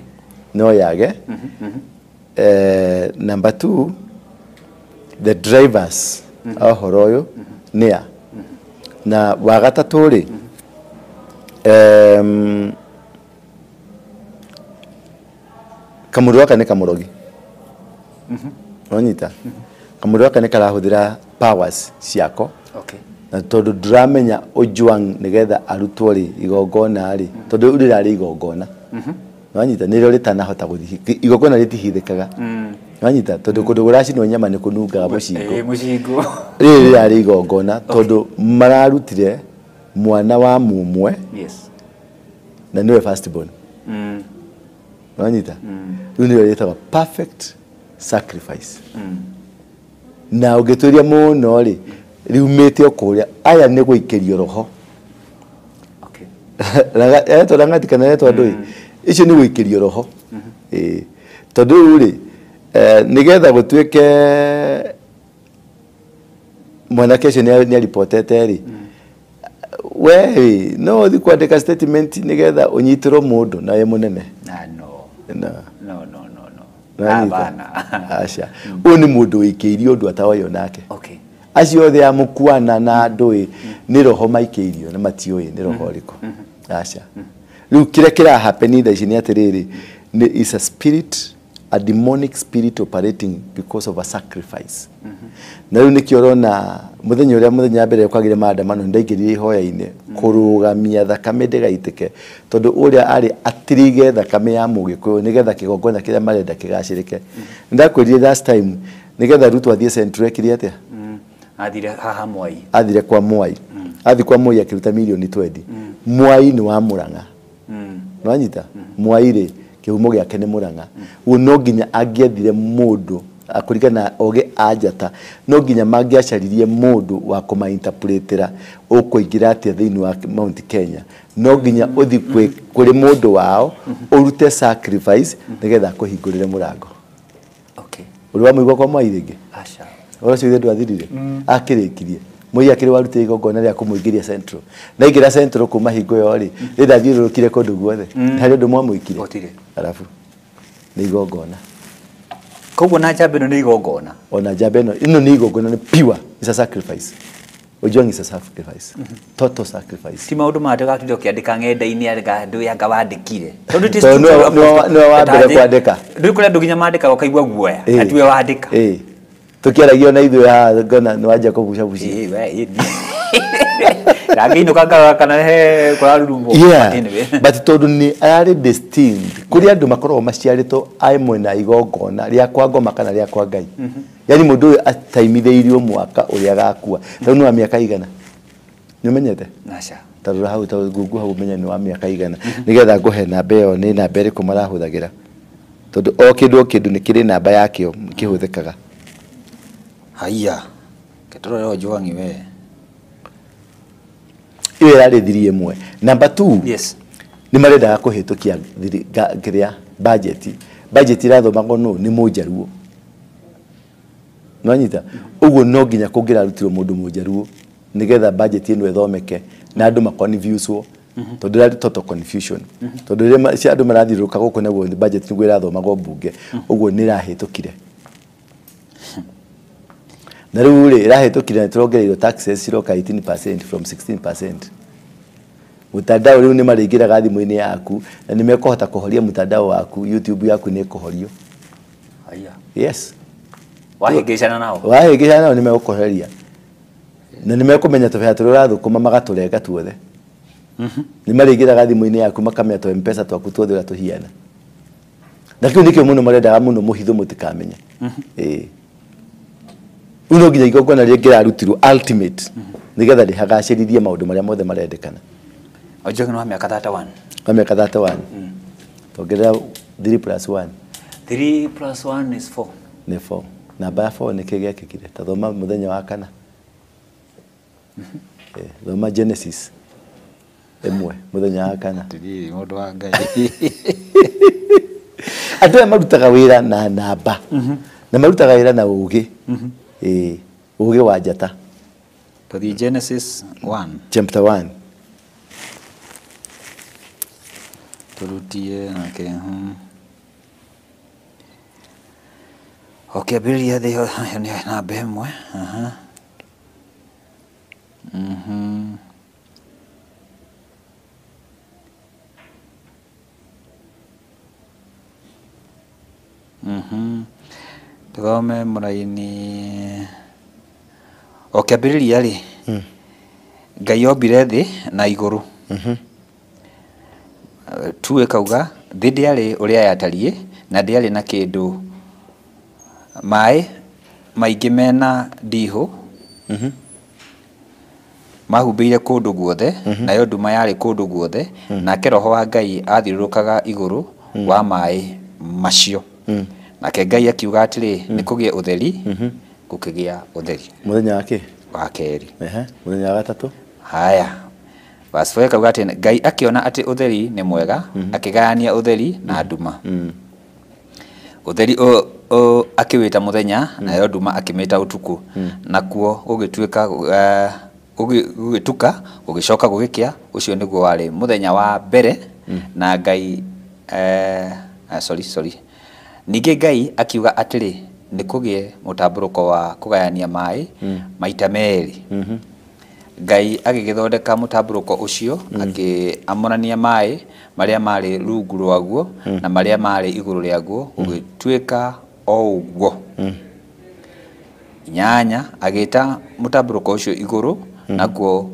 No yage. Number 2, the drivers ahoroyo nia. Na wagatatu ri kamuru waka ne kamurogi. Onyita. Kamuru waka ne karahudira powers ciako. Okay. Na tondu ndramenya Ojwang nigetha arutwori igongona ri tondu urira igongona wanyita niro ritanahota guthi igongona ritihithikaga wanyita tondu kundu guracino nyama ni kununga mucingo riri ari igongona tondu mararutire mwana wa mumwe na niwe first born wanyita niro ritagwa perfect sacrifice na ugeturia muno ri riumete okuria aya ne guikerio roho. Okay. Eto rangati kana eto ndoi icio ni guikerio roho. Tondu ri nigetha gutweke mwana kesho ni reportete ri we no thi kwandika statement nigetha unyitiro mundu na ye munene no abana asha uni mundu wikeirio ndu atawayo nake. Okay. Acio the amukuana na ndui ni roho maikeirio na matioi ni roho riko asha riu kira happen tha ici ni atiriri is a spirit, a demonic spirit operating because of a sacrifice. Na riu nikiorona muthenya mbere kwagire maandamano ndaingirire ihoya-ine kurugamia thakame ndigaitike tondu uria ari atirige thakame ya mugikuyu nigetha kigongona kiria marenda kigacirike. Ndakwirire last time nigetha Ruto athie central kiria atia athire haha Mwai, athire kwa Mwai, athi kwa Mwai akiruta milioni 20. Mwai ni wa Murang'a nwanyita Mwai ri kihumo giake ni Murang'a no nginya angiethire mundu akurigana oge ajata no nginya mangiacaririe mundu wa kuma interpretera ukuingira atia thiini wa Mount Kenya no nginya uthi kuri mundu wao urute sacrifice nigetha kuhingurire murango. Okay. Uri muigwa kwa Mwai ringi asha ora cio ndu athirire akirikirie Mwai akiri warute igongona ria kumuingiria central na ingira central kuma hingo yo ri rithathiurukire kundu guothe hari ndu mwamuikire arafu ni igongona koguo na jabeno ni igongona ona jabeno ino ni igongona ni pure, is a sacrifice. Ojwang is a sacrifice. Total sacrifice. Ti maundu ma ndega tudio kiandika ngenda-ini arega ndu yanga wandikire tondu ti no wa mbere kwandika ndu kule ndu ginya mandika ukaigwa guoya atiwe wandika tukiaragio na ithuĩ ngona nĩ wanja kũgucagucia Lakini ukanga kana he kwa rurumbo. But tondu ni ari destined. Kuri andu makorwo maciarito ai mwena igongona ria kwa ngoma kana ria kwa Ngai. Yani mundu ataimitheirio mwaka uria gakua. Tau ni wa miaka igana. Ni umenyete? Nasha. Tarura hau gugu hau menya ni wa miaka igana. Nigetha nguhe namba iyo ni namba iriku marahuthagira. Tondu o kindu ni kiri namba yakio kihuthikaga. Haiya. Ketoro leo Joangi we. Iyo irari thiri imwe. Number 2. Yes. Ni marenda kuhitukia kiria budget. Budget irathomagwo no ni mujaruo. Nwanyita. Uguo no nginya kungira rutirwo mundu mujaruo. Nigetha budget ino ithomeke na andu makoni views wo. Tondu rari total confusion. Tondu rima cia andu marathiruka guku neguo budget niguo irathomagwo bunge. Uguo ni rahitukire. Na riu ri rahitukire turongereirwo taxes ciroka 18% from 16%. Mutandao riu ni maringiraga thimu-ini yaku na ni mekohota kuhoria mutandao waku, YouTube yaku ni kuhorio. Haiya. Yes. Wahingicana nao. Wahingicana nao ni megukuhoreria. Na ni mekumenya tubea turura thukuma magaturenga tuothe. Ni maringiraga thimu-ini yaku makamenya to M-Pesa twaku tuothe ura tuhiana. Na kiu nikio muno marendaga muno muhitho mutikamenya. Uno nginya igongona ringira rutirwo ultimate nigetha rihagacirithie maundu maria mothe marendekana. Ojogi no miaka 31. Wa miaka 31. Tongerera 3+1. 3+1 is 4. Ni 4. Namba ya 4 ni kigekikire. Tathoma muthenya wa kana. Thoma Genesis. Emwe muthenya wa kana. Tiri mundu wa Ngai. Andu marutaga wira na namba. Na marutaga wira na ugi. Ugi wa njata. Tuthi Genesis 1. Chapter 1. Turutie nake. Okay, biria the na bemwe. Tuthome muraini. Okay, biria ri. Ngai ombire thi na iguru. Tuwe kauga thidiari uria yatarie na ndiari na kindu mai maingi mena ndiho mahumbiire kundu guothe nayo nduma yari kundu guothe na roho wa Ngai athirurukaga iguru wa mai macio nake Ngai akiuga atiri nikugie utheri gukigia utheri muthenya wake wa keri muthenya wa gatatu. Haya Verse 4 kauga ati Ngai akiona ati utheri ni mwega akigania utheri na nduma. Utheri o akiwita muthenya nayo nduma akimita utuku nakuo gugituika gugituka gugicoka gugikia ucio niguo wari muthenya wa mbere na Ngai sorry ninge Ngai akiuga atiri nikugie mutamburuko wa kugayania mai maita meri. Ngai agigithondeka mutamburuko ucio akiamonania mai maria mari rungu rwaguo na maria mari iguru riaguo ugituika o uguo. Nyanya agita mutamburuko ucio iguru nakuo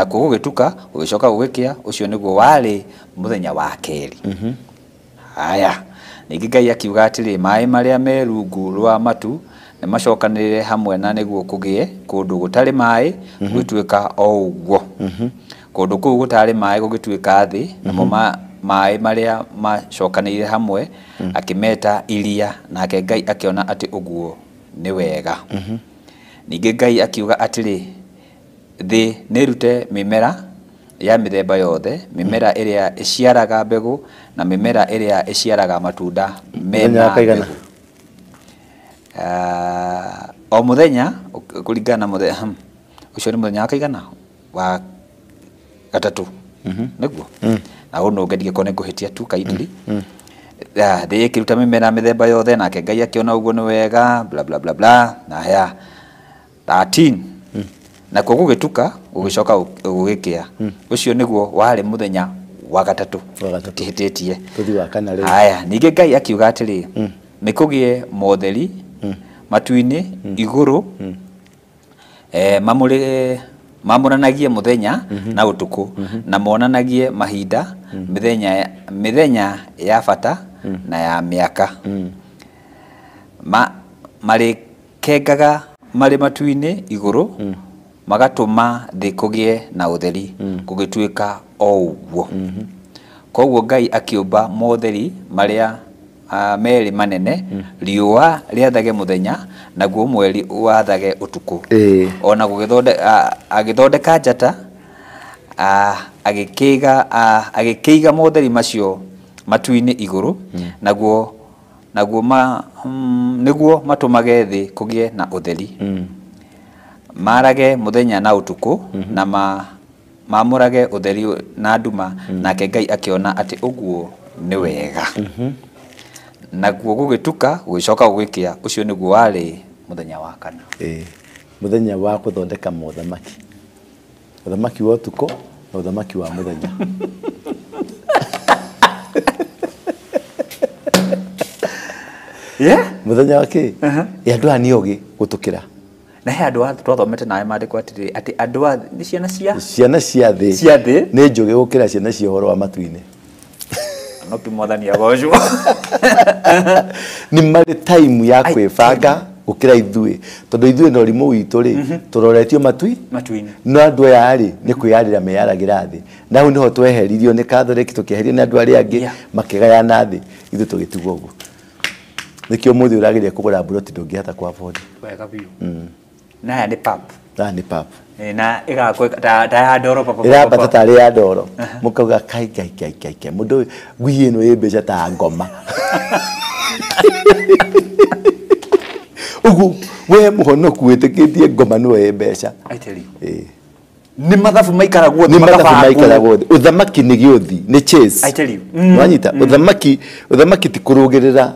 gugituka ugicoka gugikia ucio niguo wari muthenya wa keri. Haya ningi Ngai akiuga atiri mai maria me rungu rwa matu ne macokanire hamwe na niguo kugie kundu gutari mai gutwika o uguo. Kundu kuu gutari mai gugitwika thi namo mai maria macokanire hamwe akimeta iria nake Ngai akiona ati uguo ni wega. Ningi Ngai akiuga atiri thi nirute mimera ya mithemba yothe mimera iria iciaraga mbegu na mimera iria iciaraga matunda mena mbegu. O muthenya kuringana muthenya ucio ni muthenya akaigana wa gatatu niguo na uno ngerie kone nguhitia tu kaidiri thi ikiruta mimera mithemba yothe nake Ngai akiona uguo ni wega bla bla bla bla na haya 13 na kuo gugituka ugicoka ugikia ucio niguo wari muthenya wa gatatu tihititie tuthi wa kana ri. Haya ninge Ngai akiuga atiri nikugie motheri matuini iguru mamonanagie muthenya na utuku na monanagie mahinda mithenya ya bata na ya miaka marikengaga mari matu-ini iguru magatuma thi kugie na utheri gugituika o uguo koguo Ngai akiumba motheri maria meri manene riua riathage muthenya naguo mweri wathage utuku ona agithondeka njata agikiga motheri macio matu-ini iguru naguo niguo matumage thi kugie na utheri marage muthenya na utuku na mamurage utheri na nduma nake Ngai akiona ati uguo ni wega naguo gugituka gucoka gugikia ucio niguo wari muthenya wa kana muthenya wa kuthondeka uthamaki wa utuku na uthamaki wa muthenya muthenya wake andu ani ogi gutukira na he andu twathomete nawe mandiko ati andu ni ciana cia thi ni njugi gukira ciana cia horo wa matu-ini no kimwathani agocwo ni mari time ya kwibanga ukira ithui tondu ithui no rimu witu ri turoretio matu-ini no andu aya ri ni kwiyarira meyaragira thi na hu niho tweheririo ni Catholic tukiherio na andu aria angi makigayana thi ithu tugitigwo uguo nikio muthi uragiria kugura buroti ndungihata kwa afford wega biu na ni pap na igakwe ta ya ndoro papa ira batata ya ndoro mukauga kai mundu ngui ino yembeca ta ngoma ugu we muhonoku witikitie ngoma no yembeca I tell you ni mathabu maikara guothe uthamaki ni giothi ni chase I tell you wanyita uthamaki tikurugirira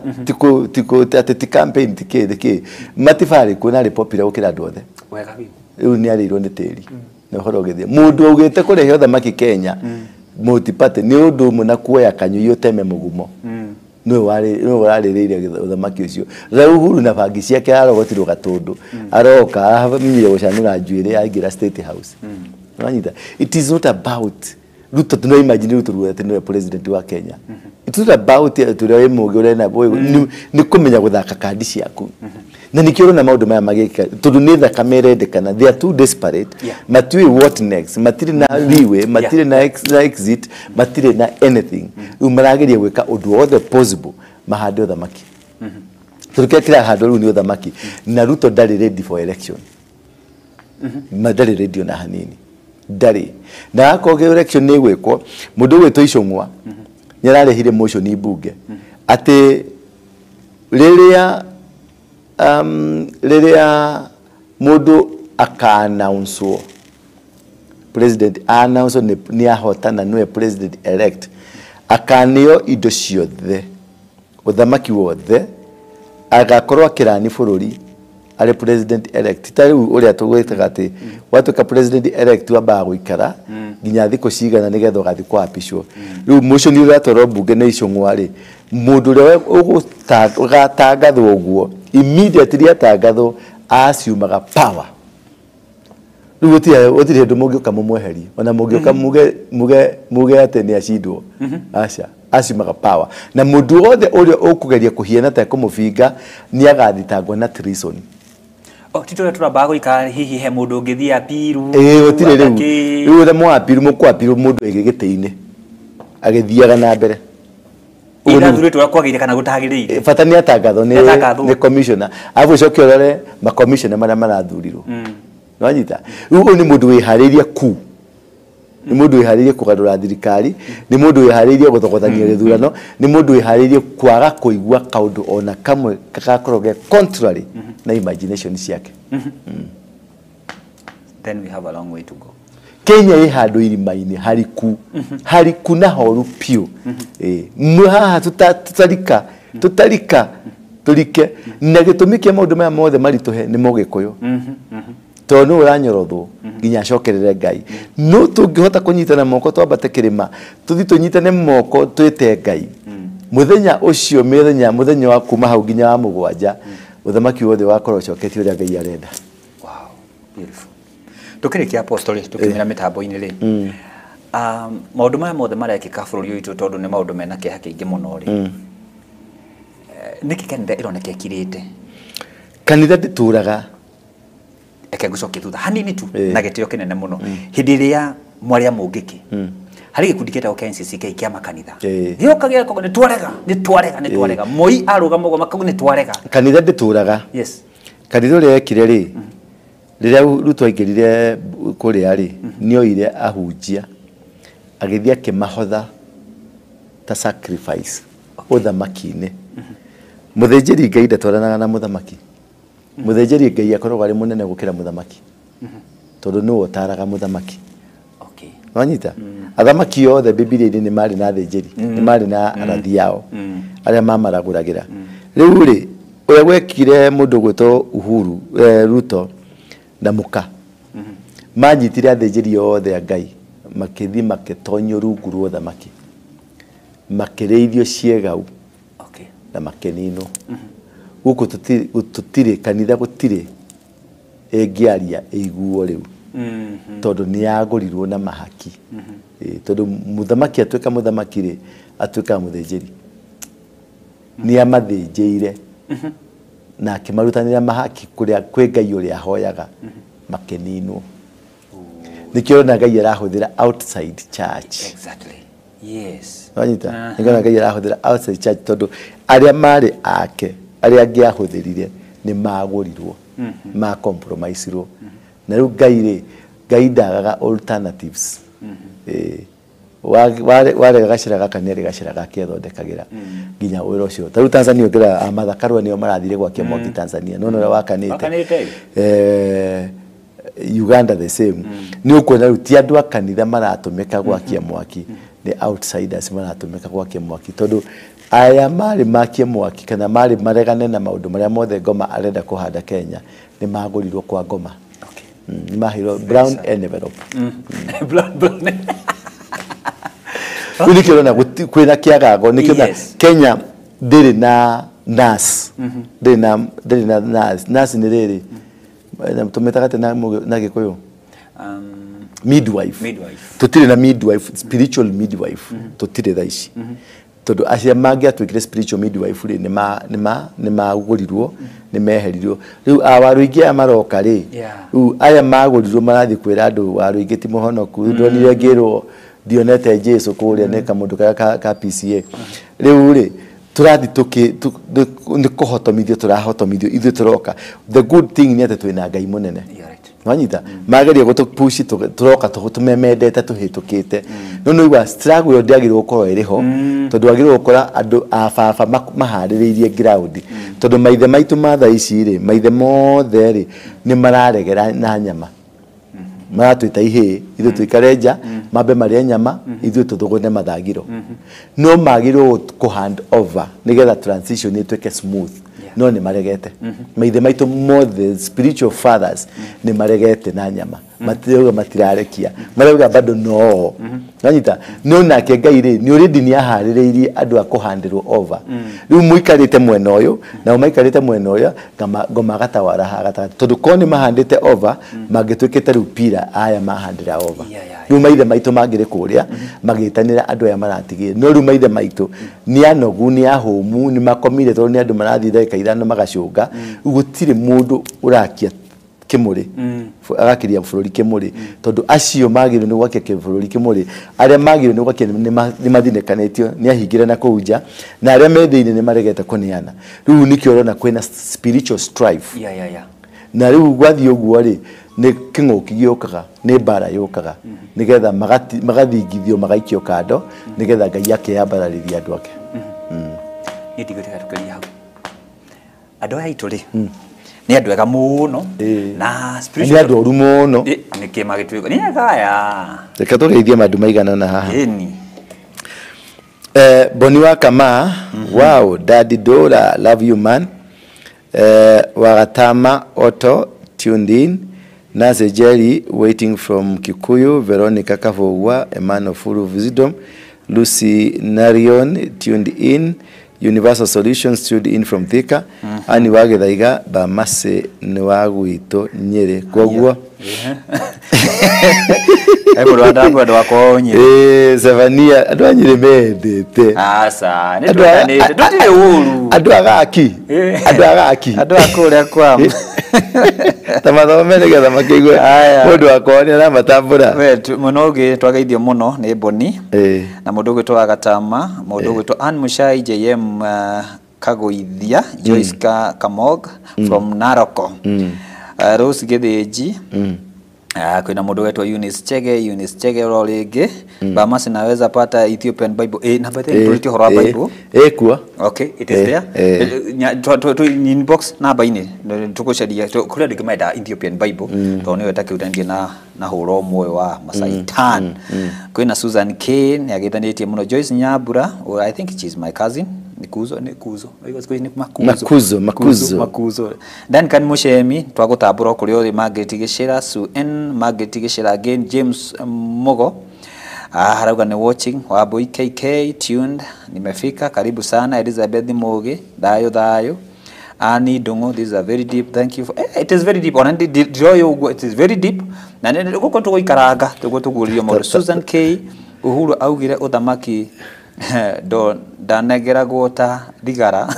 ti campaign tiki matifari kuna ri popular ukira andu othe wega biu riu ni arirwo ni tiri na horo githia mundu ugite kurehe uthamaki Kenya multipate ni undu muna kuoya kanyu yoteme mugumo no waririire uthamaki ucio rau Uhuru na bangi ciake arogotirwo gatundu aroka amire gucanura njuire aingira State House wanyita it is not about Ruto tuno imagine Ruto ruete no president wa Kenya it is about turewe mugure na boy ni kumenya guthaka kandi ciaku na nikiro na maundu maya magika tondu ni thakame rendekana they are too desperate matui what next matire na liwe matire na exit matire na anything umaragiria gwika undu othe possible mahande uthamaki turukia kila hando ru ni uthamaki na Ruto ndari ready for election madari ready na hanini ndari na akoge election ni gwikwo mundu wetwo Icung'wa nyararehire motion ibunge ati riria mundu aka-announce president announce ni ahotana niwe president elect akaneo indo ciothe uthamaki wothe agakorwo akirani bururi ari president elect tari uria tugwitaga ati watuka president elect wamba guikara nginya thiko cigana nigetha ugathi kwa apishwo riu motion ira toro bunge na Icung'wa ri mundu ria ugatangathwo uguo immediately atangathwo asiumaga power riu gutire andu mungioka mumweherie ona mungioka muge ate ni acindwo aca asiumaga power na mundu wothe uria ukugeria kuhiana ta kumubinga ni agathitangwo na treason tito turamba guika hihi he mundu ngithia apiru gutire riu the mo apiru mukwa apiru mundu egigite-ini agithiaga na mbere ira thuri twa kwagire kana gutagirire bata ni atangatho ni commissioner afu cokio rore ma commissioner mara marathurirwo nwanyita riu ni mundu wihariria ku ni mundu wiharirie kugarura thirikari ni mundu wiharirie guthogothania githurano ni mundu wiharirie kwaga kuigua kaundu ona kamwe gakoroge contrary na imagination ciake then we have a long way to go Kenya ĩ handũ irima-inĩ hariku na horu piu haha tutarika turike na gĩtũmi kĩa maũndũ maya mothe marituhe nĩ Mũgĩkũyũ tondu uranyorothwo nginya acokerere Ngai no tungihota kunyitana moko twambate kirima tuthi tunyitane moko twite Ngai muthenya ucio muthenya wa kuma hau nginya wa mugwanja uthamaki wothe wakorwo coketio ria Ngai arenda. Wow, beautiful. tukirikia apostoli tukimira mitambo-ini ri maundu maya mothe marekika bururi witu tondu ni maundu mena kiha kiingi muno ri niki kanitha ironeka ikirite kanitha ndituraga eke gucokia thutha hanini tu na gitio kinene muno hindi iria mwaria mungiki hari gikundi kitao KNCC kia makanitha giokagia ko ni twarega moi arugama go makagu ni twarega kanitha ndituraga yes kanitha ria ekire ri riria Ruto aingirire kuria ri nioire ahunjia agithia kimahotha ta sacrifice uthamaki-ini muthenjeri Ngai ndatwaranaga na muthamaki muthenjeri Ngai akoragwo ari munene gukira muthamaki tondu no otaraga muthamaki okay wanyita athamaki othe Biblia-ini ni mari na thenjeri ni mari na arathi yao aria mamaraguragira riu ri uria gwekire mundu gwito Uhuru Ruto na muka manyitire athenjeri othe a Ngai makithi makitonyo rungu rwa thamaki makireithio ciegau okay na makenino guku tutire kanitha gutire engiaria eiguo riu tondu ni yagurirwo na mahaki tondu muthamaki atweka muthamaki ri atweka muthenjeri ni amathenjeire na akimarutanira mahaki kuria kwe Ngai uria hoyaga makenino nikio na Ngai arahuthira outside church exactly yes wanyita nikio na Ngai arahuthira outside church tondu aria mari ake aria angiahuthirire ni magurirwo ma compromise ro na riu Ngai ndagaga alternatives ware gacira gaka ni gacira gake thondekagira nginya wira ucio taru Tanzania ngira amathakarwa nio marathire gwakia mwaki Tanzania nono ria wakanite Uganda the same ni ukwona riu ti andu akanitha maratumika gwakia mwaki ni outsiders maratumika gwakia mwaki tondu aya mari makie mwaki kana mari maregane na maundu maria mothe Ngoma arenda kuhanda Kenya ni magurirwo kwa Ngoma okay ni mahiro brown envelope brown unikiro na kwina kiagago nikio Kenya ndiri na nurse ndiri na nurse ni riri na tumetaga tena na gikuyu midwife tutire na midwife spiritual midwife tutire thaici tondu acia mangi atwikire spiritual midwife ri ni magurirwo ni meherirwo riu awaru ingi amaroka ri riu aya magurirwo marathi kwira andu waru ingi ti muhonoku ndonire ngirwo dionete Jesu kuria neka mundu ka PCA riu ri turathi ni kuhotomithio turahotomithio ithu turoka the good thing ni ati twina Ngai munene wanyita mageria gutupushi turoka tumemendete tuhitukite no igwa struggle ndiagirwo gukoro iriho tondu agirwo gukora andu ababa mahaririirie ground tondu maithe maitu matha ici ri maithe mothe ri ni mararegera na nyama maratwita ihe ithu twikarenja mambe maria nyama ithu tuthugune mathagiro no magirwo ku hand over nigetha transition itweke smooth no ni maregete maithe maitu mothe spiritual fathers ni maregete na nyama matirarekia marauga bado no nanyita no nake Ngai ri ni already ni ahaririirie andu akuhandirwo over riu muikarite mwena uyu na umaikarite mwena uyu Ngoma gatawara hagata tondu koni mahandite over magitwikite riu pira aya mahandira over riu maithe maitu mangire kuria magitanira andu aya maratigire no riu maithe maitu ni anogu ni ahumu ni makomire tondu ni andu marathi theka ithano magacunga gutire mundu urakia kimuri agakiria bururi kimuri tondu acio magirwo ni gwakia bururi kimuri aria magirwo ni gwakia ni mathinekanetio ni ahingire na kuunja na aria methiine ni maregete kuniana riu nikio rona kwina spiritual strife na riu gwathi uguo ri ni kinguki giokaga ni bara yokaga nigetha magathingithio magaikio kando nigetha Ngai yake yabarariria andu ake ni tigoteka tukiria hau andu aya itu ri ni andu ega muno na spiritual ni andu oru muno ni kimagitwiko ni agaya reka tugeithie mandu maigana na haha ni Boni wa Kama wow Daddy Dora love you man Wagatama Otto tuned in Nase Jerry waiting from Kikuyu Veronica Kavogwa a man of full of wisdom Lucy Narion tuned in Universal Solutions tuned in from Thika ani wagethaiga ba mase ni wagwito Nyeri kwoguo Ebo ndo akonye. Sevania andu anyire mendete. Asa, ne tukanete tutire uru. Andu agaki. Andu akure kwa. Tamathomere getha makigwe. Mundu akonye na matambura. We munoge twagaithio muno ni Boni. Na mundu gwe twagatama, mundu gwe to An Mushai JM Kagoithia, Joyce Kamog from Naroko. Rose Gedeji. Kuna mundu wetu Eunice Chege rolege Bamasi naweza pata Ethiopian Bible na bate politi horror Bible kuwa okay it is there to inbox na baine tukushadia kula dikamaida Ethiopian Bible to niwe take utandie na horo moyo wa Masaitan kuna Susan Kane yagithanĩtie muno Joyce Nyabura or I think she is my cousin Nikuzo Makuzo then kan mushemi twagutambura kuri ori Margaret Gishira Margaret Gishira again James Mogo harauga ni watching Waboi KK tuned nimefika karibu sana Elizabeth Moge dayo Ani Dongo this is a very deep thank you for it is very deep on it is very deep na nene guko tugoikaraga tugutugurio mo Susan K Uhuru augire uthamaki danegera gota digara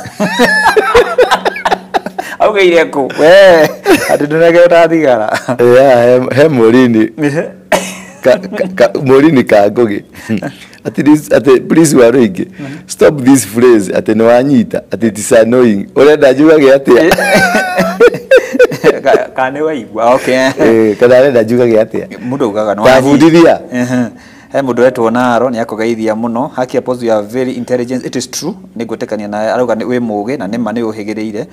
augeire ko we adunegera digara he Morini Morini kagoge ati please waroige stop this phrase ati no anyita ati it is annoying urenda njugage ati kane waigwa okay kana urenda njugage ati mundu ugaga no anyita he mundu wetu Naro ni akogeithia muno haki apozu ya very intelligent it is true nigutekania na arauga ni we muge na nema ni uhigireire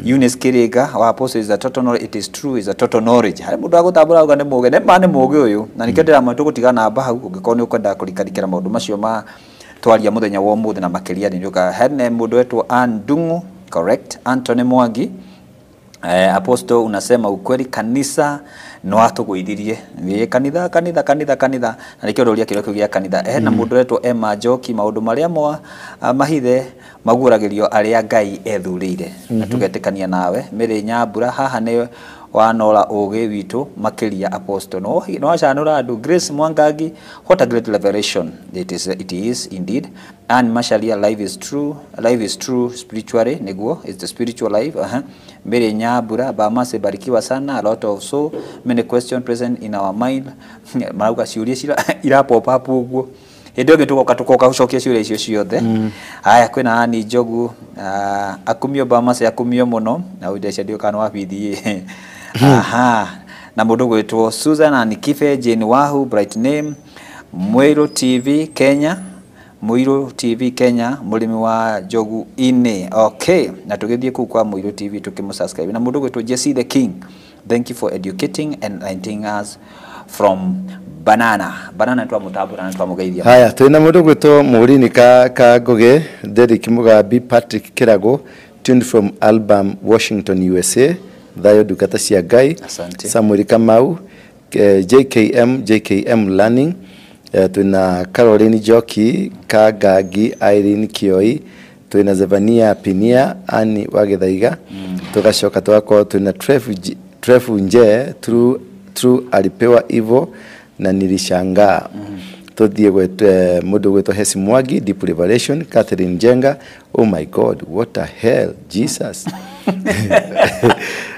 Eunice Kiriga wa apozu is a total knowledge it is true is a total knowledge he mundu agutambura arauga ni muge nema ni muge uyu na nikendera matugutika namba hau ungikoni ukwenda kurikarikira maundu macio ma twaria muthenya wa umuthi na makiria ni nyoka hene mundu wetu Andungu correct Anthony Mwangi apostle unasema ukweli kanisa no atuguithirie we kanitha na nikio ndoria kiroko gia kanitha na mundu wetu Emma Joki maundu maria mahithe maguragirio aria Ngai ethurire na tugetekania nawe Mary Nyambura haha ne wanora ugi witu makiria apostle no achanura andu Grace Mwangangi what a great revelation it is indeed and Mashalia life is true spiritually niguo is the spiritual life Mary Nyambura Bamase barikiwa sana a lot of so many questions present in our mind marauga ciuria ira pop up uguo ndio gitukoka ucokia ciuria icio ciothe haya kwina Ani Jogu akumio Bamase akumio muno na udesha ndio kana wabithie na mundu gwetwo Susan Anikife Jane Wahu bright name Muiru TV Kenya mulimi wa Jogu ine okay na tugithie ku kwa Muiru TV tukimusubscribe na mundu gwetwo Jesse the King thank you for educating and enlightening us from banana twa mutabura na twa mugeithia haya twina mundu gwetwo Murini ka Goge Derek Mugabi Patrick Kirago tuned from album Washington USA Dayo Dukata cia Ngai Samuel Kamau JKM Learning tuna Caroline Joki Kagagi Irene Kioi tuna Zevania Pinia Ani Wagethaiga tugacoka twako tuna Trefu Nje true alipewa hivyo na nilishangaa tuthie gwete mundu gwetwo Hesi Mwagi Deep Revelation Catherine Jenga oh my god what a hell Jesus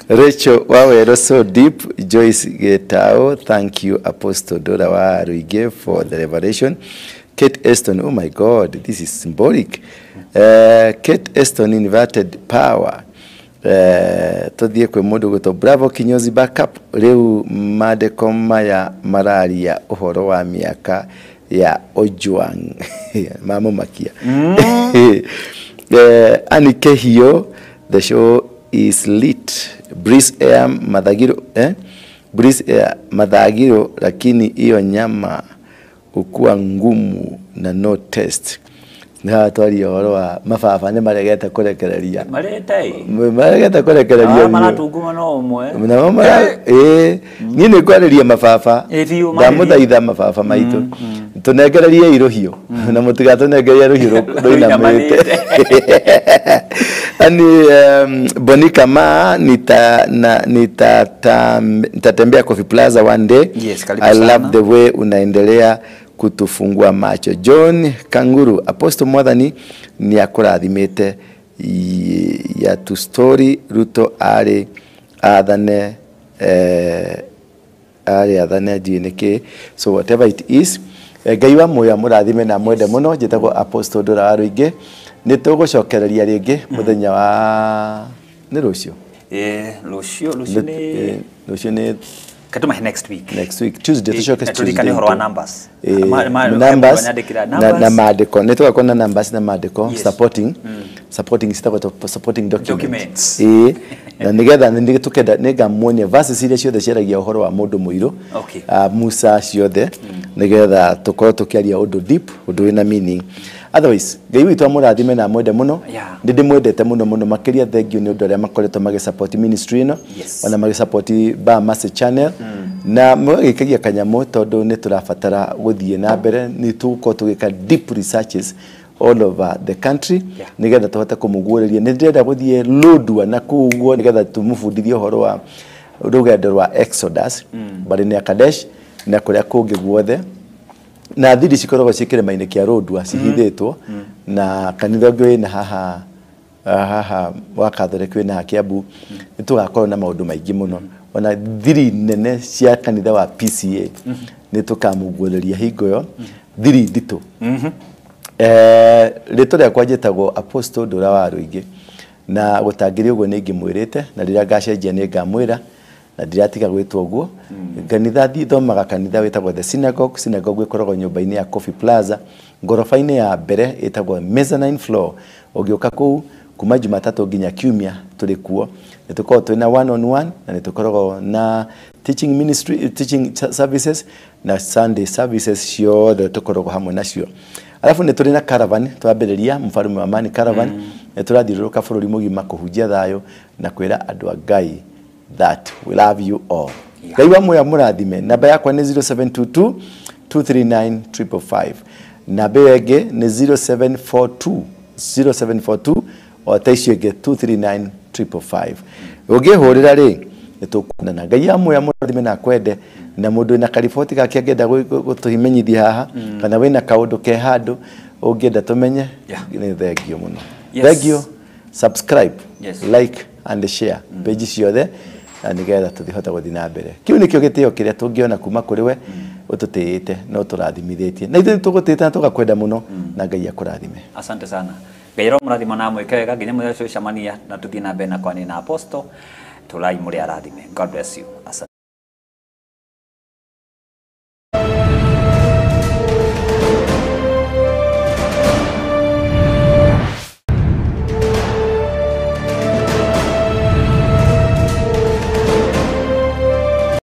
Rachel Wawero so deep Joyce Getao thank you Apostle Dora wa Ruige for the revelation Kate Eston oh my god this is symbolic Kate Eston inverted power tuthie kwe mundu gwetwo Bravo Kinyozi backup riu madekoma ya malaria uhoro wa miaka ya Ojwang mama makia Anike hiyo the show is lit Breeze Air madhagiro lakini hiyo nyama ukua ngumu na no test na twari horo wa mababa ne maregete kurekereria maregete kurekereria maratunguma no umwe na mara nyine kwareria mababa ndamuthaitha mababa maitu tunegererie iruhio na mutigatunengerie iruhio roina mete Ani Bonika ma nitatembea Coffee Plaza one day. Yes, karibu I sana. love the way unaendelea kutufungua macho. John Kanguru, Apostle Mwathani ni akurathimite ya tu story Ruto ari athane jinike. So whatever it is, Ngai wa moya murathime na mwende muno. Njitagwo Apostle Ndura wa Ruingi. Nitugucokereria ringi muthenya wa ni rucio. Rucio ni katuma next week. Next week Tuesday tushoke Tuesday horo numbers. Numbers na maandiko nitugakorwo na numbers na maandiko supporting supporting documents. Na nigetha tukenda nigamuonia verses iria ciothe ciaragia uhoro wa mundu muiru Musa ciothe nigetha tukorwo tukiaria undu deep undu wina meaning. Otherwise Ngai witu amurathime na mwende muno. Ndindi mwendete muno makiria thengio ni undu aria makoretwo magisupport ministry ino ona magisupport Bamase channel na mwagikagia kanyamo tondu ni turabatara guthie na mbere ni tuko tugika deep researches all over the country nigetha tuhote kumuguureria ni ndenda guthie Lodwar na kuguo nigetha tumufundithie uhoro wa rugendo rwa Exodus bari ni Kadesh na kuria kungi guothe na thiri cikoragwo cikirema-inĩ kia Lodwar cihithĩtwo na kanitha ũngĩ na haha wa Catholic na Kiambu nitugakorwo na maũndũ maingĩ muno ona thiri nene cia kanitha wa PCA nitukamuguũrĩria hingo yo thiri nditũ rĩtwa rĩakwa njĩtagwo Apostle Ndura wa Ruingi na gũtangĩria ũguo nĩ ngĩmwĩrĩte na rĩrĩa ngacenjia nĩ ngamwĩra na ndiratiga gwĩtwo ũguo kanitha thomaga kanitha wĩtagwo The Synagogue ĩkoragwo nyũmba-inĩ ya Coffee Plaza ngorofa-inĩ ya mbere ĩtagwo mezzanine floor ũngĩũka kũu kuma Jumatatu nginya Kiumia tũrĩ kuo nĩtũkoragwo twĩ na 1-on-1 na nĩtũkoragwo na teaching services na Sunday services ciothe tũkoragwo hamwe nacio. Alafu nĩ tũrĩ na caravan twambĩrĩria Mfarume wa Amani caravan tũrathiũrũrũka bũrũri mũgima kũhunjia thayũ na kwĩra andũ a Ngai that we love you all. Ngai wa moya mũrathime. Namba yakwa nĩ 0722 239 namba ĩngĩ nĩ 0742 o taicio ĩngĩ 239 ũngĩhũrĩra rĩ nĩtũkuonana. Ngai wa moya mũrathime na kwende na mũndũ wĩna kariboti gake angĩenda gũtũmenyithia haha kana wĩna kaũndũ ke handũ ũngĩenda tũmenye nĩ thengio mũno. Thengio, subscribe, like and share page ciothe na nigetha tuthihota guthi na mbere. Kiu nikio gitio kiria tungiona kuma kuri we ututĩĩte no tũrathimithĩtie na ithuĩ tũgũtĩĩte na tũgakwenda muno na Ngai akũrathime. Asante sana. Ngai ro mũrathima na mwĩke wega nginya mũthenya ũcio cemania na tuthii na mbere na kwani na Apostle tulai mũrĩ arathime. God bless you. Asante.